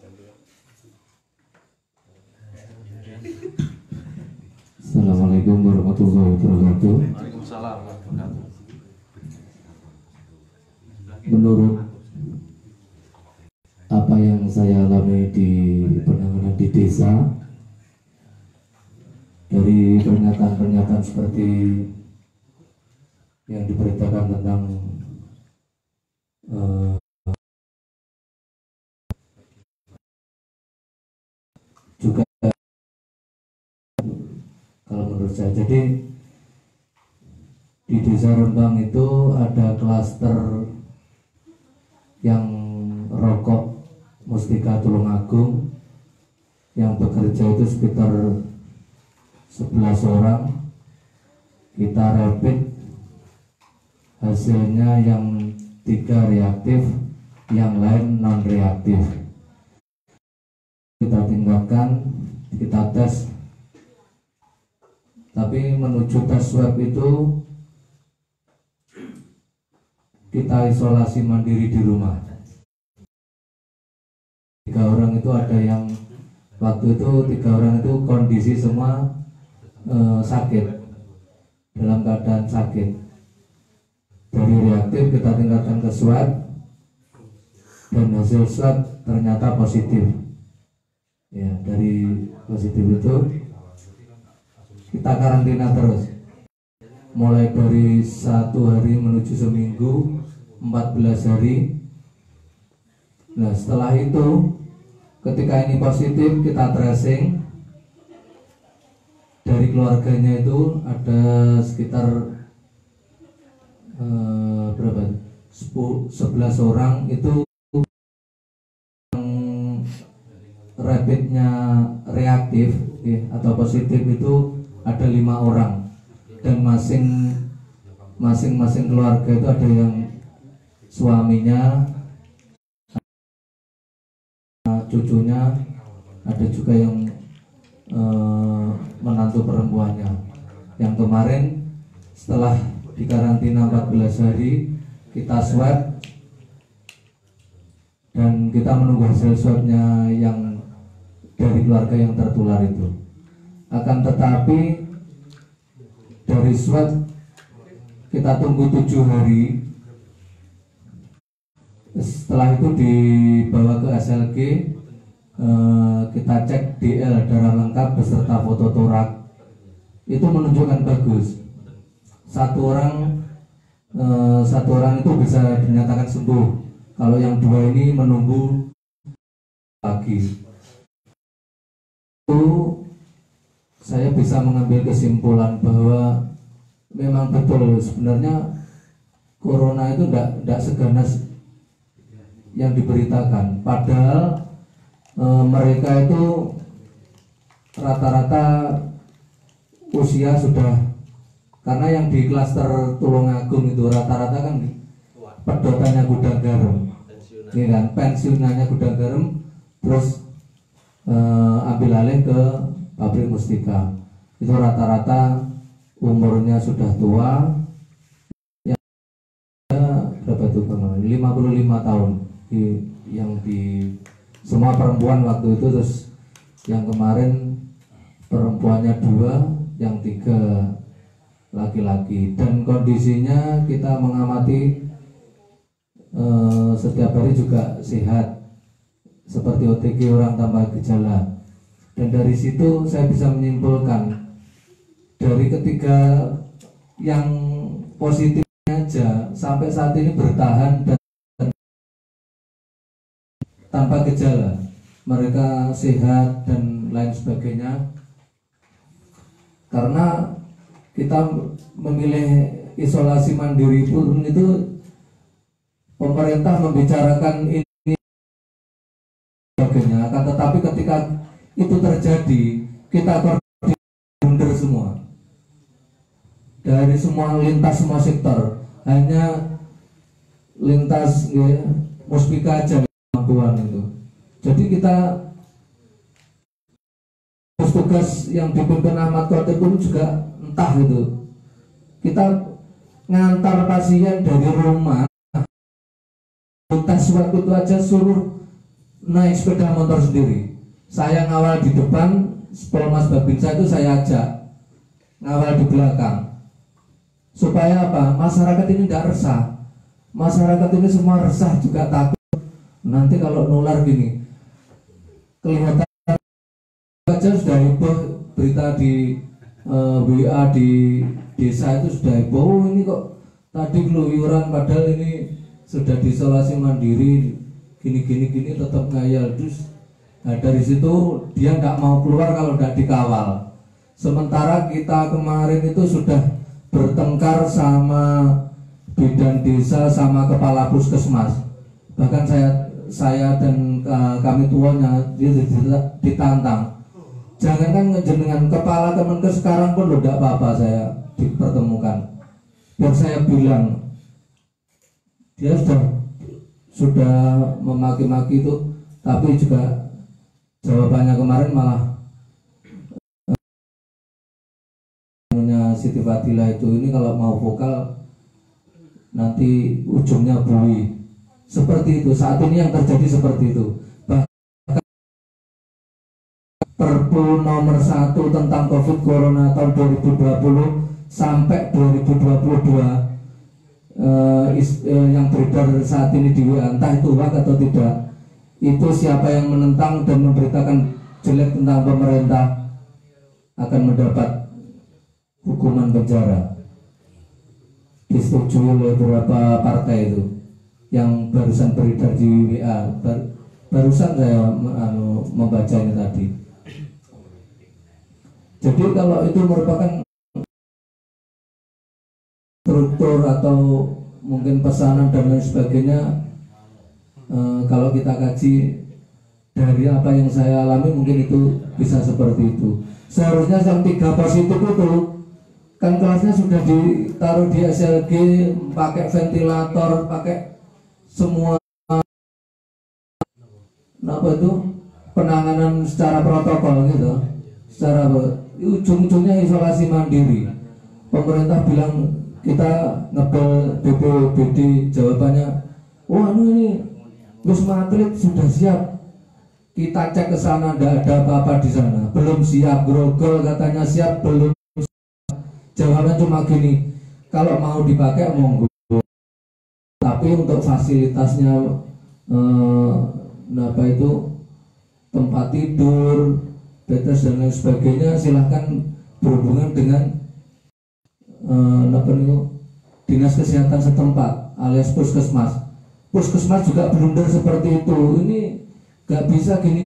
[SPEAKER 2] Assalamualaikum warahmatullahi wabarakatuh.
[SPEAKER 7] Waalaikumsalam warahmatullahi wabarakatuh.
[SPEAKER 2] Menurut apa yang saya alami di penanganan di desa, dari pernyataan-pernyataan seperti yang diberitakan tentang juga kalau menurut saya, jadi di desa Rembang itu ada klaster yang rokok Mustika Tulungagung yang bekerja itu sekitar 11 orang. Kita rapid, hasilnya yang 3 reaktif, yang lain non reaktif. Kita tinggalkan, kita tes. Tapi menuju tes swab itu kita isolasi mandiri di rumah. 3 orang itu ada yang waktu itu 3 orang itu kondisi semua sakit, dalam keadaan sakit. Dari reaktif kita tingkatkan ke swab dan hasil swab ternyata positif. Ya, dari positif itu kita karantina terus, mulai dari 1 hari menuju seminggu, 14 hari. Nah setelah itu ketika ini positif kita tracing, dari keluarganya itu ada sekitar berapa? 11 orang itu yang rapidnya reaktif atau positif itu ada 5 orang, dan masing-masing keluarga itu ada yang suaminya, cucunya, ada juga yang menantu perempuannya. Yang kemarin setelah dikarantina 14 hari kita swab dan kita menunggu hasil swabnya yang dari keluarga yang tertular itu. Akan tetapi dari swab kita tunggu 7 hari. Setelah itu dibawa ke SLG, kita cek DL darah lengkap beserta foto torak, itu menunjukkan bagus. Satu orang itu bisa dinyatakan sembuh. Kalau yang 2 ini menunggu lagi. Itu saya bisa mengambil kesimpulan bahwa memang betul sebenarnya corona itu tidak seganas yang diberitakan. Padahal mereka itu rata-rata usia sudah, karena yang di klaster Tulungagung itu rata-rata kan pedotannya gudang garam, ini kan pensiunannya gudang garam, terus ambil alih ke pabrik mustika. Itu rata-rata umurnya sudah tua, ya berapa tuh kemarin 55 tahun yang di semua perempuan waktu itu. Terus yang kemarin perempuannya 2, yang 3 laki-laki, dan kondisinya kita mengamati setiap hari juga sehat, seperti OTG orang tanpa gejala. Dan dari situ saya bisa menyimpulkan dari ketiga yang positifnya aja sampai saat ini bertahan dan tanpa gejala, mereka sehat dan lain sebagainya. Karena kita memilih isolasi mandiri pun itu pemerintah membicarakan ini sebagainya, akan tetapi ketika itu terjadi kita koordinir semua dari semua lintas, semua sektor, hanya lintas Muspika aja kemampuan itu. Jadi kita tugas yang dipimpin Ahmad Khotib pun juga entah gitu, kita ngantar pasien dari rumah, tes waktu itu aja suruh naik sepeda motor sendiri. Saya ngawal di depan, Polmas Babinsa itu saya ajak ngawal di belakang. Supaya apa? Masyarakat ini tidak resah. Masyarakat ini semua resah juga takut nanti kalau nular gini. Kelihatan aja sudah heboh berita di WA di desa itu sudah heboh. Oh, ini kok tadi keluyuran padahal ini sudah diisolasi mandiri, gini tetap ngayal. Terus nah dari situ dia nggak mau keluar kalau nggak dikawal. Sementara kita kemarin itu sudah bertengkar sama bidan desa sama kepala puskesmas. Bahkan saya dan kami tuanya ditantang. Jangankan dengan kepala Kemenkes sekarang pun tidak apa-apa saya dipertemukan. Biar saya bilang dia sudah memaki-maki itu, tapi juga jawabannya kemarin malah Siti Fadila itu, ini kalau mau vokal nanti ujungnya bui. Seperti itu, saat ini yang terjadi seperti itu. Bahkan Perpu nomor 1 tentang COVID Corona tahun 2020 sampai 2022 yang beredar saat ini di WA, entah itu hoax atau tidak, itu siapa yang menentang dan memberitakan jelek tentang pemerintah akan mendapat hukuman penjara. Disetujui oleh beberapa partai itu yang barusan beredar di WA. Barusan saya membaca ini tadi. Jadi kalau itu merupakan struktur atau mungkin pesanan dan lain sebagainya, kalau kita kaji dari apa yang saya alami mungkin itu bisa seperti itu. Seharusnya yang 3 positif itu kan kelasnya sudah ditaruh di SLG, pakai ventilator, pakai semua apa itu penanganan secara protokol gitu, secara ujung-ujungnya isolasi mandiri. Pemerintah bilang kita ngebel BPBD, jawabannya, wah ini Wisma Atlet sudah siap. Kita cek ke sana, tidak ada apa-apa di sana. Belum siap, Grogol katanya siap, belum siap. Jawabannya cuma gini, kalau mau dipakai monggo. Tapi untuk fasilitasnya apa itu tempat tidur, betes dan lain sebagainya silahkan berhubungan dengan apa itu dinas kesehatan setempat alias puskesmas. Puskesmas juga blunder seperti itu. Ini nggak bisa gini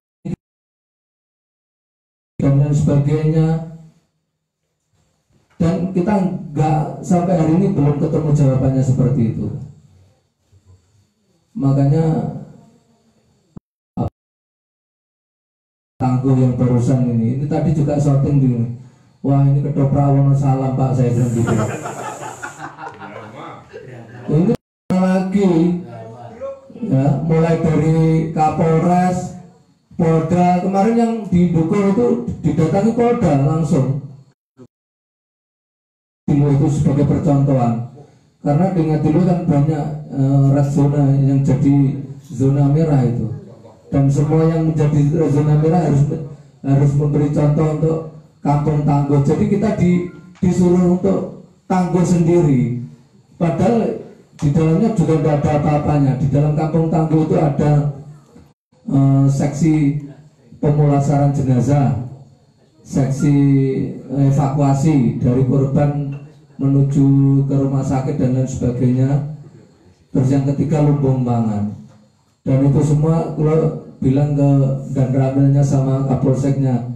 [SPEAKER 2] dan lain sebagainya. Dan kita nggak sampai hari ini belum ketemu jawabannya seperti itu. Makanya tangguh yang barusan ini tadi juga shooting di, wah ini ketoprak Wonosalam Pak, saya bilang gitu. Ini lagi ya, mulai dari Kapolres, Polda, kemarin yang di Bogor itu didatangi Polda langsung. Itu sebagai percontohan, karena dengan dulu kan banyak red zona yang jadi zona merah itu, dan semua yang menjadi zona merah harus memberi contoh untuk kampung tangguh. Jadi kita disuruh untuk tangguh sendiri, padahal di dalamnya juga tidak ada apa-apanya. Di dalam kampung tangguh itu ada seksi pemulasaran jenazah, seksi evakuasi dari korban menuju ke rumah sakit dan lain sebagainya. Terus yang ketiga lumbung pangan. Dan itu semua kalau bilang ke dan ramilnya sama Kapolseknya,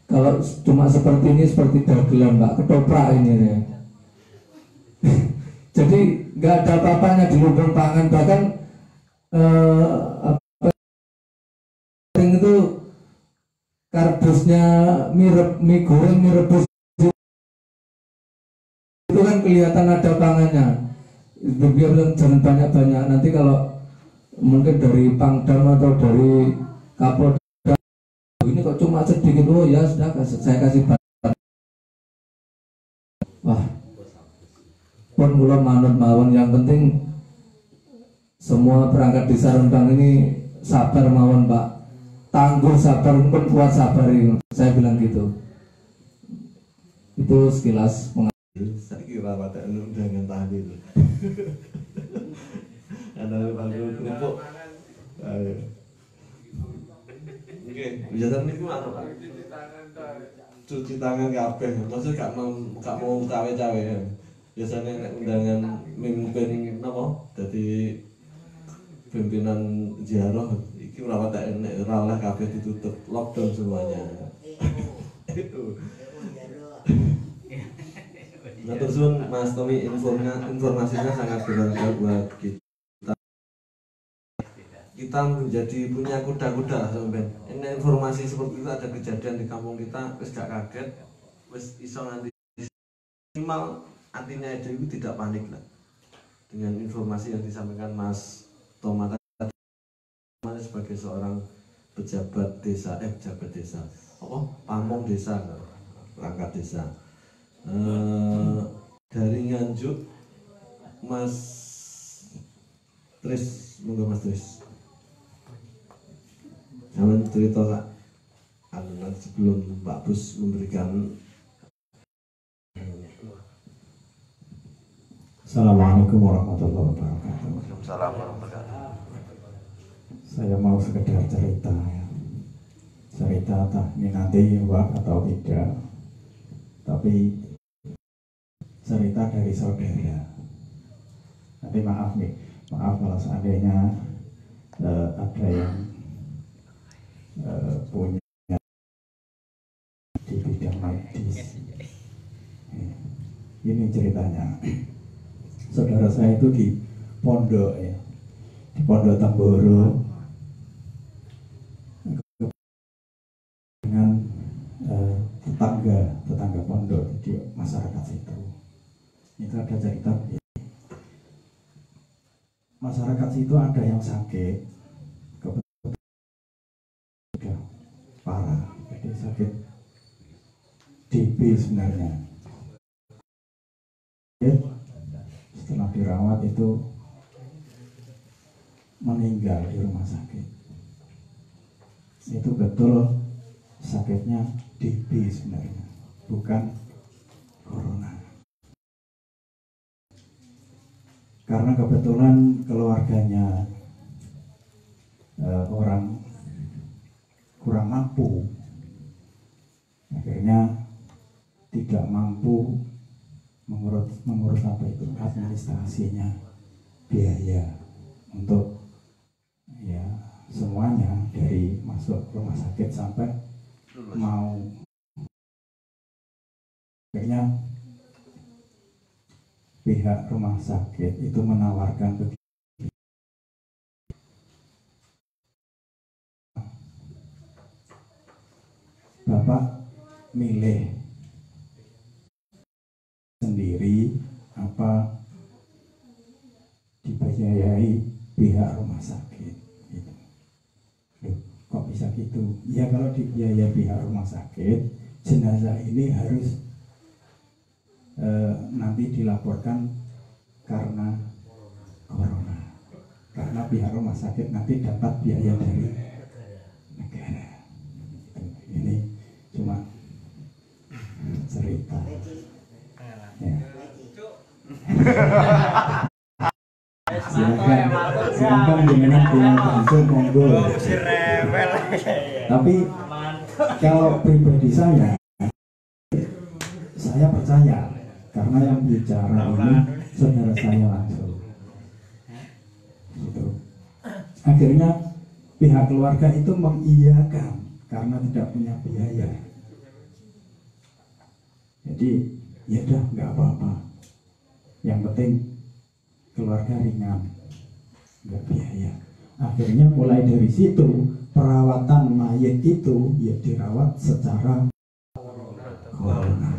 [SPEAKER 2] kalau cuma seperti ini seperti dagelan Pak, ketoprak ini ya. Jadi nggak ada apa-apanya di lumbung pangan. Bahkan itu kardusnya mie goreng, mie rebus itu kan kelihatan ada pangannya. Dia bilang jangan banyak-banyak, nanti kalau mungkin dari Pangdam atau dari Kapolda ini kok cuma sedikit, oh ya sudah saya kasih banyak. Wah, pun kula manut mawon, yang penting semua perangkat desa Rembang ini sabar mawon Pak, tangguh sabar, pun kuat sabar ini. Saya bilang gitu. Itu sekilas
[SPEAKER 1] saya kira pada undangan tadi itu. Ada panggil kerupuk. Oke, biasanya itu apa Pak? Cuci tangan kabeh, maksudnya gak mau cawe-cawe ya. Biasanya undangan mimpin napa? Jadi pimpinan ziarah iki ora patek enek, ora oleh kabeh ditutup, lockdown semuanya. Itu. Nah, terus Mas Tommy informasinya sangat berharga buat kita. Kita menjadi punya kuda-kuda sampai. Ini informasi seperti itu, ada kejadian di kampung kita, wis gak kaget, wis iso nganti minimal artinya itu tidak panik lah dengan informasi yang disampaikan Mas Tomata sebagai seorang pejabat desa, pamong desa, perangkat desa. Dari Nganjuk, Mas Tris, monggo Mas Tris. Jangan cerita Kak, nanti sebelum Pak Bus memberikan.
[SPEAKER 9] Assalamualaikum warahmatullahi wabarakatuh.
[SPEAKER 7] Waalaikumsalam warahmatullahi wabarakatuh.
[SPEAKER 9] Saya mau sekedar cerita ya. Cerita entah ini nanti wak atau tidak, tapi cerita dari saudara. Nanti maaf kalau seandainya ada yang punya di bidang
[SPEAKER 10] Ini ceritanya. Saudara saya itu di pondok ya, di Pondok Tamboro dengan tetangga pondok di masyarakat situ. Itu ada cerita begini. Masyarakat situ ada yang sakit, sudah parah, jadi sakit DB sebenarnya. Setelah dirawat itu meninggal di rumah sakit. Itu betul sakitnya DB sebenarnya, bukan corona. Karena kebetulan keluarganya orang kurang mampu, akhirnya tidak mampu mengurus apa itu administrasinya, biaya untuk ya semuanya dari masuk rumah sakit sampai mau, akhirnya pihak rumah sakit itu menawarkan begini, Bapak milih sendiri apa dibiayai pihak rumah sakit gitu. Loh, kok bisa gitu? Ya kalau dibiayai pihak rumah sakit, jenazah ini harus nanti dilaporkan karena corona, karena pihak rumah sakit nanti dapat biaya dari negara. Ini cuma cerita ya. Silakan dengan punya langsung monggo. Tapi kalau pribadi saya percaya karena yang bicara ini saudara saya langsung. Gitu. Akhirnya pihak keluarga itu mengiyakan karena tidak punya biaya. Jadi ya udah nggak apa-apa. Yang penting keluarga ringan, nggak biaya. Akhirnya mulai dari situ perawatan mayat itu ya dirawat secara corona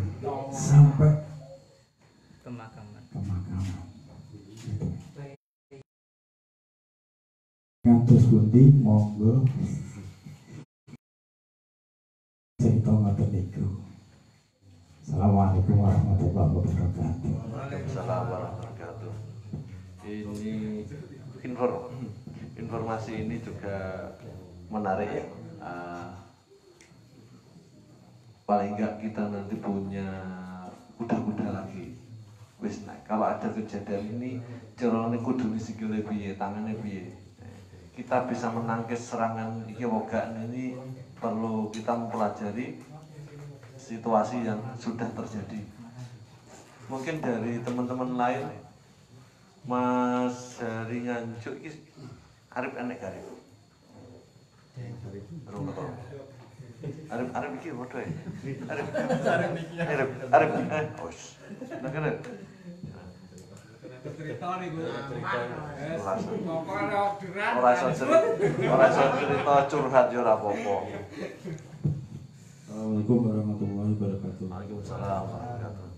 [SPEAKER 10] sampai pemakaman. Gitu. Ngantos pundi monggo cerita ngoten niku. Assalamualaikum warahmatullahi wabarakatuh.
[SPEAKER 7] Waalaikumsalam warahmatullahi wabarakatuh. Ini informasi ini juga menarik ya. Paling enggak kita nanti punya kuda-kuda lagi. Wis kalau ada kejadian ini cerone kudu sikile piye, tangane piye. Kita bisa menangkis serangan iki wogaan ini perlu kita mempelajari situasi yang sudah terjadi. Mungkin dari teman-teman lain, Mas dari Nganjuk iki arep enek garip. Arep iki padha ya. Arep wis. Nah kene. Cerita niku. Ora iso cerita curhat yo ora apa-apa.
[SPEAKER 10] Assalamualaikum warahmatullahi wabarakatuh.
[SPEAKER 7] Waalaikumsalam warahmatullahi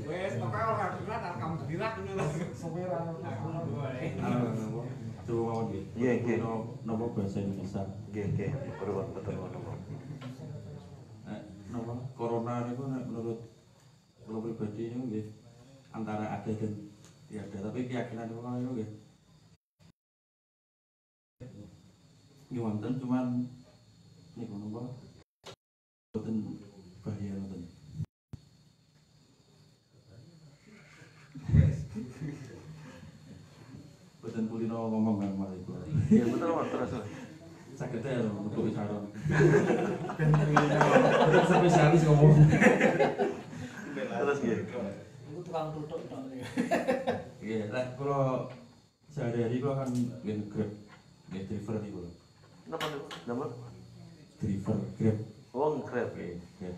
[SPEAKER 6] Wes, pokoke ora dirat kamu dirat ngono lho. Sopir
[SPEAKER 7] Iya, nggih.
[SPEAKER 10] Napa bahasa Indonesia?
[SPEAKER 7] Nggih, betul.
[SPEAKER 10] Napa corona niku menurut kula pribadi niku nggih antara ada dan tiada, tapi keyakinan kula niku nggih wonten cuman niku napa boten bahaya ngoten. Boten kulino ngomong malah iku.
[SPEAKER 7] Iya betul terus.
[SPEAKER 10] Saged ya untuk bicara. Ben spesialis ngomong.
[SPEAKER 7] Terus nggih.
[SPEAKER 4] Iku tukang tutuk tok.
[SPEAKER 10] Iya, lek kula sehari-hari kula kan Grab, driver niku lho.
[SPEAKER 7] Napa?
[SPEAKER 10] Driver Grab.
[SPEAKER 7] Oh, Grab.
[SPEAKER 10] Grab.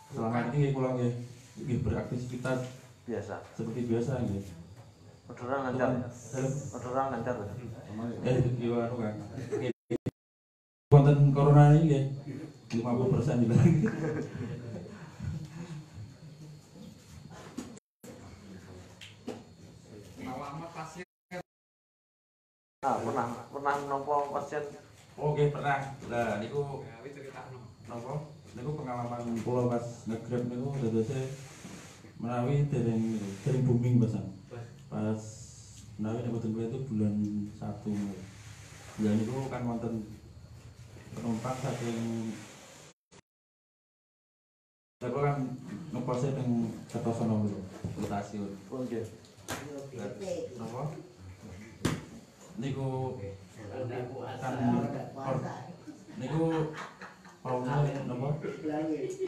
[SPEAKER 10] selama ini kula nggih beraktivitas
[SPEAKER 7] biasa.
[SPEAKER 10] seperti biasa nggih.
[SPEAKER 7] Orderan lancar. Orderan lancar.
[SPEAKER 10] Yo anu kan. Konten corona ini nggih 50% juga.
[SPEAKER 6] Alamat pasien.
[SPEAKER 7] Pernah nampa pasien.
[SPEAKER 10] Oke, pernah. Lah niku
[SPEAKER 6] Ya, wis critakno.
[SPEAKER 10] napa? Niku pengalaman kula pas nge-grab niku dadose menawi dereng booming Mas. Pas menawi nek boten itu bulan 1. Ya niku kan wonten penumpang saking saya kan ngepose teng Kertosono lho, stasiun.
[SPEAKER 7] Oh nggih.
[SPEAKER 10] Napa? Niku kan niku pauna napa?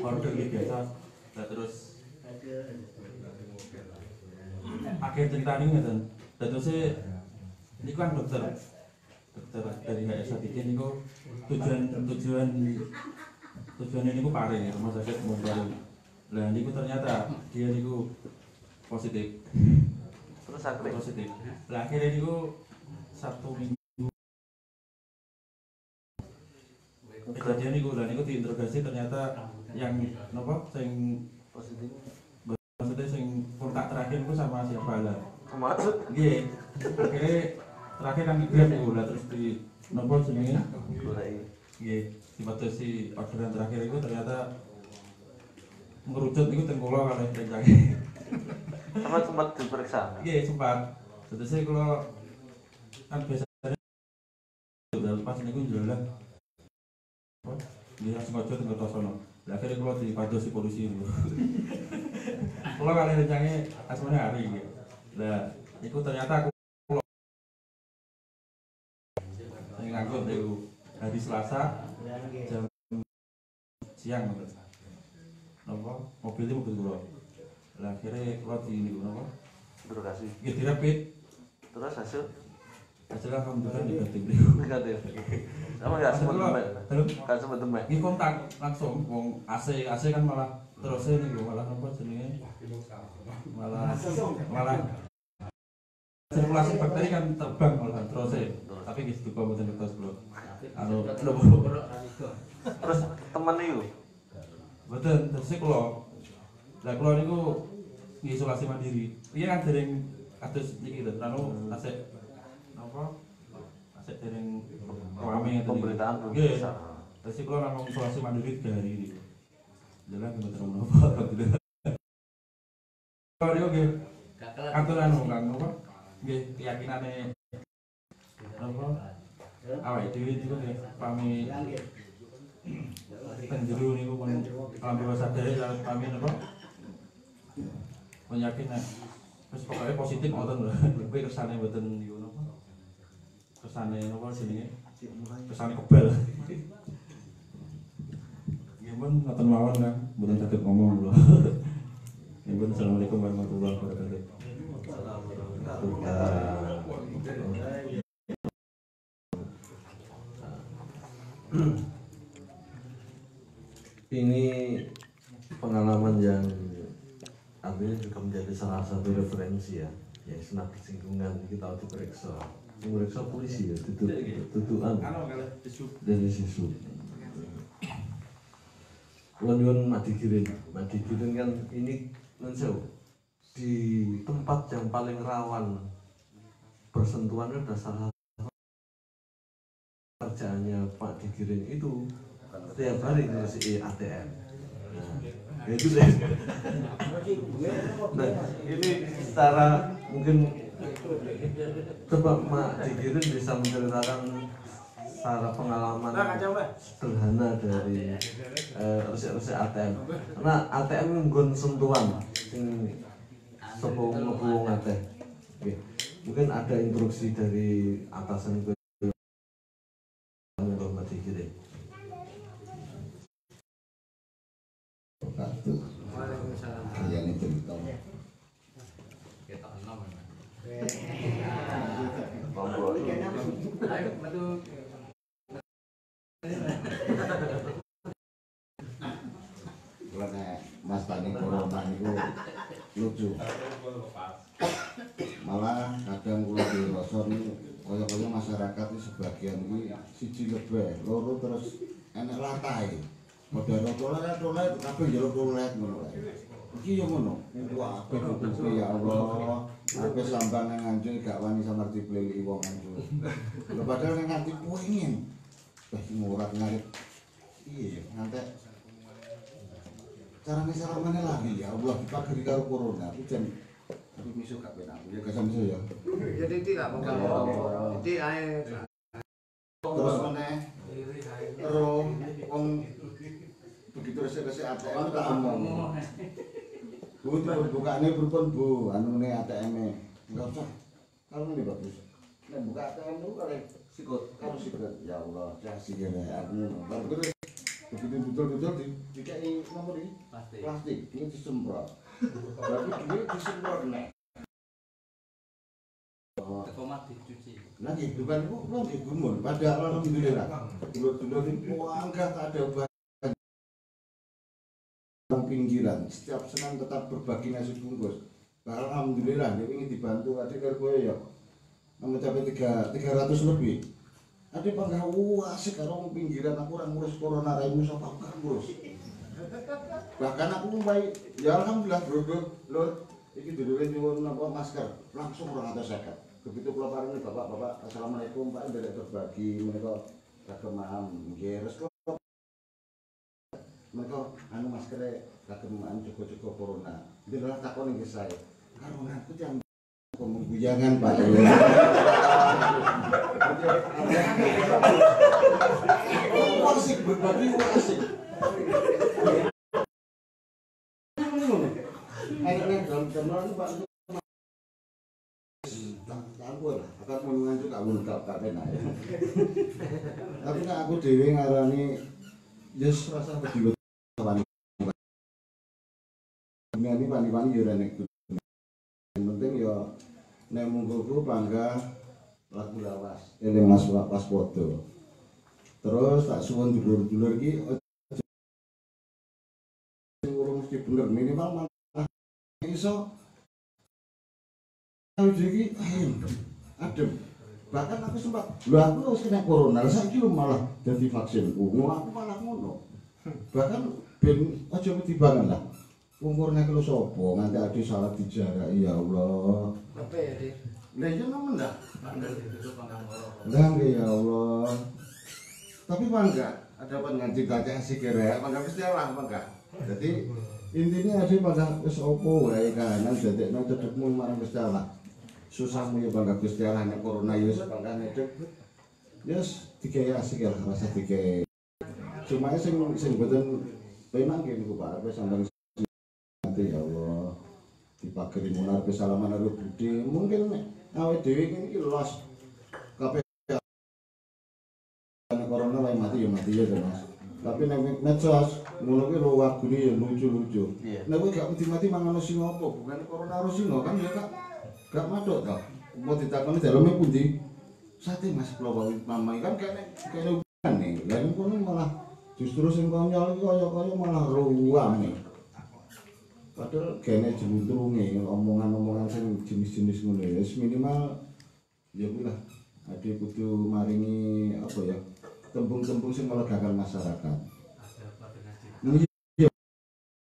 [SPEAKER 10] Order biasa. Lah terus akhir ceritanya ngeten. Dadose niku kan dokter dari HSADK niku tujuannya niku Pare, rumah sakit umum Pare. Lah niku ternyata dia niku positif.
[SPEAKER 7] Terus akhirnya
[SPEAKER 10] Positif. Lah akhirnya niku Sabtu Minggu kejadian niku lah niku diinterogasi ternyata yang napa sing
[SPEAKER 7] positif.
[SPEAKER 10] maksudnya sing kontak terakhir itu sama siapa lah.
[SPEAKER 7] Maksud
[SPEAKER 10] Nggih. Akhirnya terakhir kan Grab niku lah terus di napa jenenge?
[SPEAKER 7] goleki.
[SPEAKER 10] Nggih, dibatasi orderan terakhir itu ternyata ngerucut niku teng kula kalih rencane.
[SPEAKER 7] Sama sempat diperiksa.
[SPEAKER 10] Nggih, sempat. Sedese kula kan biasanya pas niku njalan. Nggih langsung aja teng Kertosono. Lah akhirnya kula dipadosi polisi niku. Kula kalih rencane asmane hari nggih. Lah niku ternyata aku sing ngangkut niku hari Selasa jam siang napa mobilnya mobil kula. Lah akhirnya kula di niku napa
[SPEAKER 7] Interogasi.
[SPEAKER 10] nggih dirapit.
[SPEAKER 7] Terus hasil
[SPEAKER 10] Hasilnya alhamdulillah negatif niku.
[SPEAKER 7] negatif. Sama ya sempat temek. Kan sempat temek.
[SPEAKER 10] Nggih kontak langsung wong AC kan malah terus niku malah napa jenenge malah sirkulasi bakteri kan terbang malah terus tapi nggih duka mboten kertas kula. Anu
[SPEAKER 7] Terus temen itu
[SPEAKER 10] mboten terus kula. Lah kula niku nggih isolasi mandiri. Iya kan dereng kados niki lho anu tasik napa? Tasik dereng rame ngeten.
[SPEAKER 7] pemberitaan belum
[SPEAKER 10] Nggih.
[SPEAKER 7] bisa.
[SPEAKER 10] Terus kula namung isolasi mandiri 3 hari niku. Jalan mboten menapa alhamdulillah. Kula niku nggih aturan kang napa? Nggih keyakinane apa? Awake dhewe niku nggih pami penjuru niku pun alhamdulillah sadar pami napa? Penyakin wis pokoke positif ngoten lho. Kuwi kersane mboten niku napa? Kersane napa jenenge? Kersane kebal. Nggih mun ngoten mawon Kang, mboten saged ngomong kula. Nggih assalamualaikum warahmatullahi wabarakatuh.
[SPEAKER 7] Ini pengalaman yang artinya juga menjadi salah satu referensi ya, yang senang bersinggungan kita diperiksa, memeriksa polisi ya, tutupan dari sisu. Laluan Madigirin kan ini menjauh di tempat yang paling rawan bersentuhan ada salah satu kerjaannya Pak Digirin itu setiap hari ngisi ATM. Nah, itu deh. Nah, ini secara mungkin coba Pak Digirin bisa menceritakan secara pengalaman sederhana dari resik-resik ATM. Karena ATM nggon sentuhan sing sapa mlebu ATM. Oke. Mungkin ada instruksi dari atasan ke Mbak Digirin.
[SPEAKER 9] Kartu. Yang itu cerita.
[SPEAKER 5] Kita enam.
[SPEAKER 7] Monggo.
[SPEAKER 5] Ayo metu.
[SPEAKER 9] Kalau
[SPEAKER 11] lucu. Malah kadang kula dirasa niku kaya-kaya masyarakat iki sebagian iki siji lebih, loro terus enek latahe. Modern toilet kabeh njaluk toilet ngono wae. Iki yo ngono. Wah, kabeh ya Allah. Ape sampean nang Anjung gak wani samar dipleli wong Anjung. Lho padahal ning ati pengin. Wah, ngurat ngarit. Iya, ngantek carane salamane lagi ya Allah dipagari karo corona. Iki jan aku miso gak penak. Ya gak miso ya.
[SPEAKER 6] Ya titik gak apa-apa. Titik ae.
[SPEAKER 11] Terus meneh. Terus wong begitu resik-resik ATM tak omong. Bu, bukane pripun Bu? Anune ATM-e. Enggak usah. Kalau ini bagus. Nek buka ATM itu kare sikut, karo sikut. Ya Allah, kasih kene aku. Baru begitu betul-betul dikai nomor iki plastik. Ini disemprot. Berarti duit disemprot nek.
[SPEAKER 5] Tomat dicuci.
[SPEAKER 11] Nah, kehidupan itu belum digumul. Padahal alhamdulillah. Dulur-dulur itu enggak ada pinggiran, setiap senang tetap berbagi nasi bungkus. Alhamdulillah, dia ingin dibantu adik karo ya. Mencapai 300 lebih. Adik panggah asik karo pinggiran aku orang ngurus corona raimu sapa ngurus. Bahkan aku baik, ya alhamdulillah bro, lho iki dulure nyuwun napa masker, langsung 250. Begitu kula paringi bapak-bapak, assalamualaikum Pak, nderek berbagi menika kagem maham nggih restu. Mereka anu maskere kagem anu cukup corona. Dia takon nggih saya. Corona itu yang pembuyangan Pak. Wasik berbagi wasik. Akhirnya dalam kenal Pak aku lah, akan menungan juga gak penak ya. Tapi nek aku dhewe ngarani yes rasa wedi ini pani-pani ya nek yang penting ya nek mungguku bangga lagu lawas eling mas pas foto terus tak suwun dulur-dulur iki urung mesti bener minimal iso iki adem bahkan aku sempat lho aku harus kena corona saiki lho malah dadi vaksin aku malah ngono bahkan ben aja ketibangan lah umurnya kalau sopo nganti adi salah dijarak ya Allah
[SPEAKER 5] Apa ya Dik?
[SPEAKER 11] lah iya nemen dah
[SPEAKER 5] Enggak
[SPEAKER 11] ya Allah tapi bangga ada pengaji kaca asik kira bangga pasti Allah bangga jadi intinya ada bangga wis opo wae kanan dadekno cedekmu marang Gusti Allah susahmu ya bangga Gusti Allah nek corona ya wis bangga ngedek yes digawe asik ya rasa digawe cuma sing mboten penak nggih niku Pak wis sampeyan ya Allah dipagari munar kesalaman karo budi mungkin awake dhewe iki los kabeh corona wae mati ya Mas tapi nek medsos ngono kuwi lho wagune ya lucu-lucu nek kowe gak mati mangan singa apa bukan corona karo singa kan ya gak madhok to mau ditakoni daleme pundi sate Mas kula wae mamai kan kene hubungan nih lan kono malah justru sing konyol iki kaya malah ruwang nih padahal kene jemundrunge omongan-omongan sing jenis-jenis ngono ya minimal ya kuwi lah ade kudu maringi apa ya tembung-tembung sing melegakan masyarakat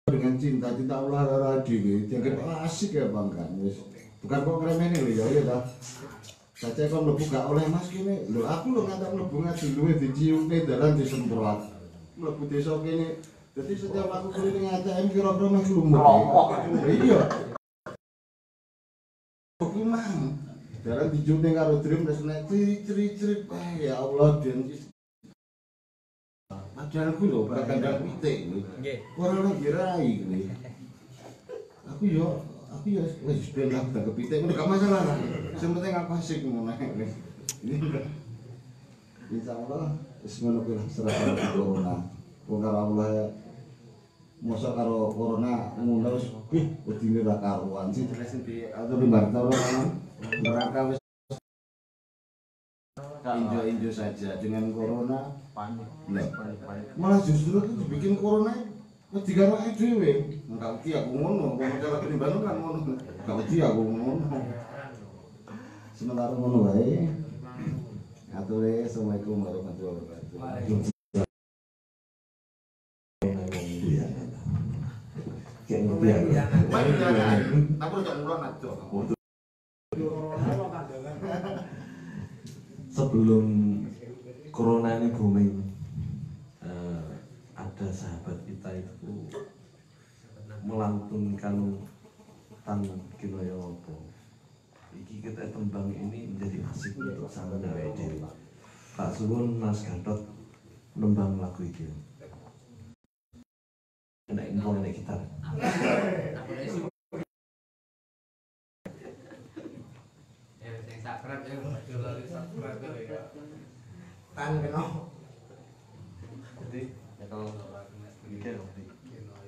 [SPEAKER 11] dengan cinta Allah rara dhewe dianggap asik ya bangga wis bukan kok kremene lho ya ta saja kok mlebu gak oleh Mas kene lho aku lho ngantek mlebu ngaji luwe diciume dalan disemprot mlebu desa kene jadi setiap aku keliling ATM kira-kira meh lumut. Iya. Oke mang. Dalan dijune karo Dream terus nek ciri-ciri ya Allah den. Padahal ku lho kandang pitik kuwi. Nggih. Ora ono girai kuwi. Aku yo wis ben lah kandang pitik ngono gak masalah. Sing penting aku asik ngono. Insyaallah wis ngono kuwi serah corona. Wong Allah mosok karo corona ngono wis wedine ra karuan sing di atau di Bartolo neraka wis injo saja dengan corona panik. Malah justru itu dibikin corona Wis digarwake dhewe. Enggak wedi aku ngono, wong cara penimbangan kan ngono. Enggak wedi aku ngono. Sementara ngono wae. Ature assalamualaikum warahmatullahi wabarakatuh.
[SPEAKER 7] Sebelum corona ini booming, ada sahabat kita itu melantunkan tan kinoyo apa. Iki kita tembang ini menjadi asik untuk sama awake dhewe. Pak suwun Mas Gatot nembang lagu iki. Nek info nek gitar.
[SPEAKER 5] Ya sing sakrap ya lali sakrap ya.
[SPEAKER 6] Tan kena.
[SPEAKER 7] Jadi ya kalau mikir nanti.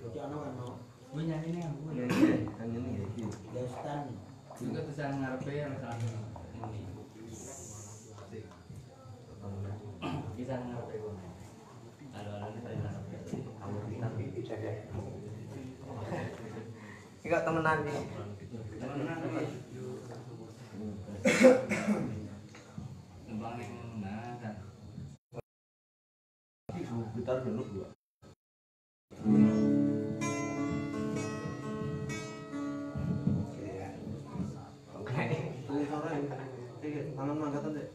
[SPEAKER 6] Iki ana kan mau.
[SPEAKER 5] Kuwi nyanyi ning aku.
[SPEAKER 7] Iya, kan ini ya iki.
[SPEAKER 6] Ya stan.
[SPEAKER 5] Juga tulisan ngarepe yang salah ini. Bisa ngarepe kok. Halo-halo tadi ngarepe. Kamu kita cek.
[SPEAKER 8] Enggak temenan nih.
[SPEAKER 5] Temenan iki. Nembang ning mana kan.
[SPEAKER 7] Gitar dulu gua. Tangan angkatan deh.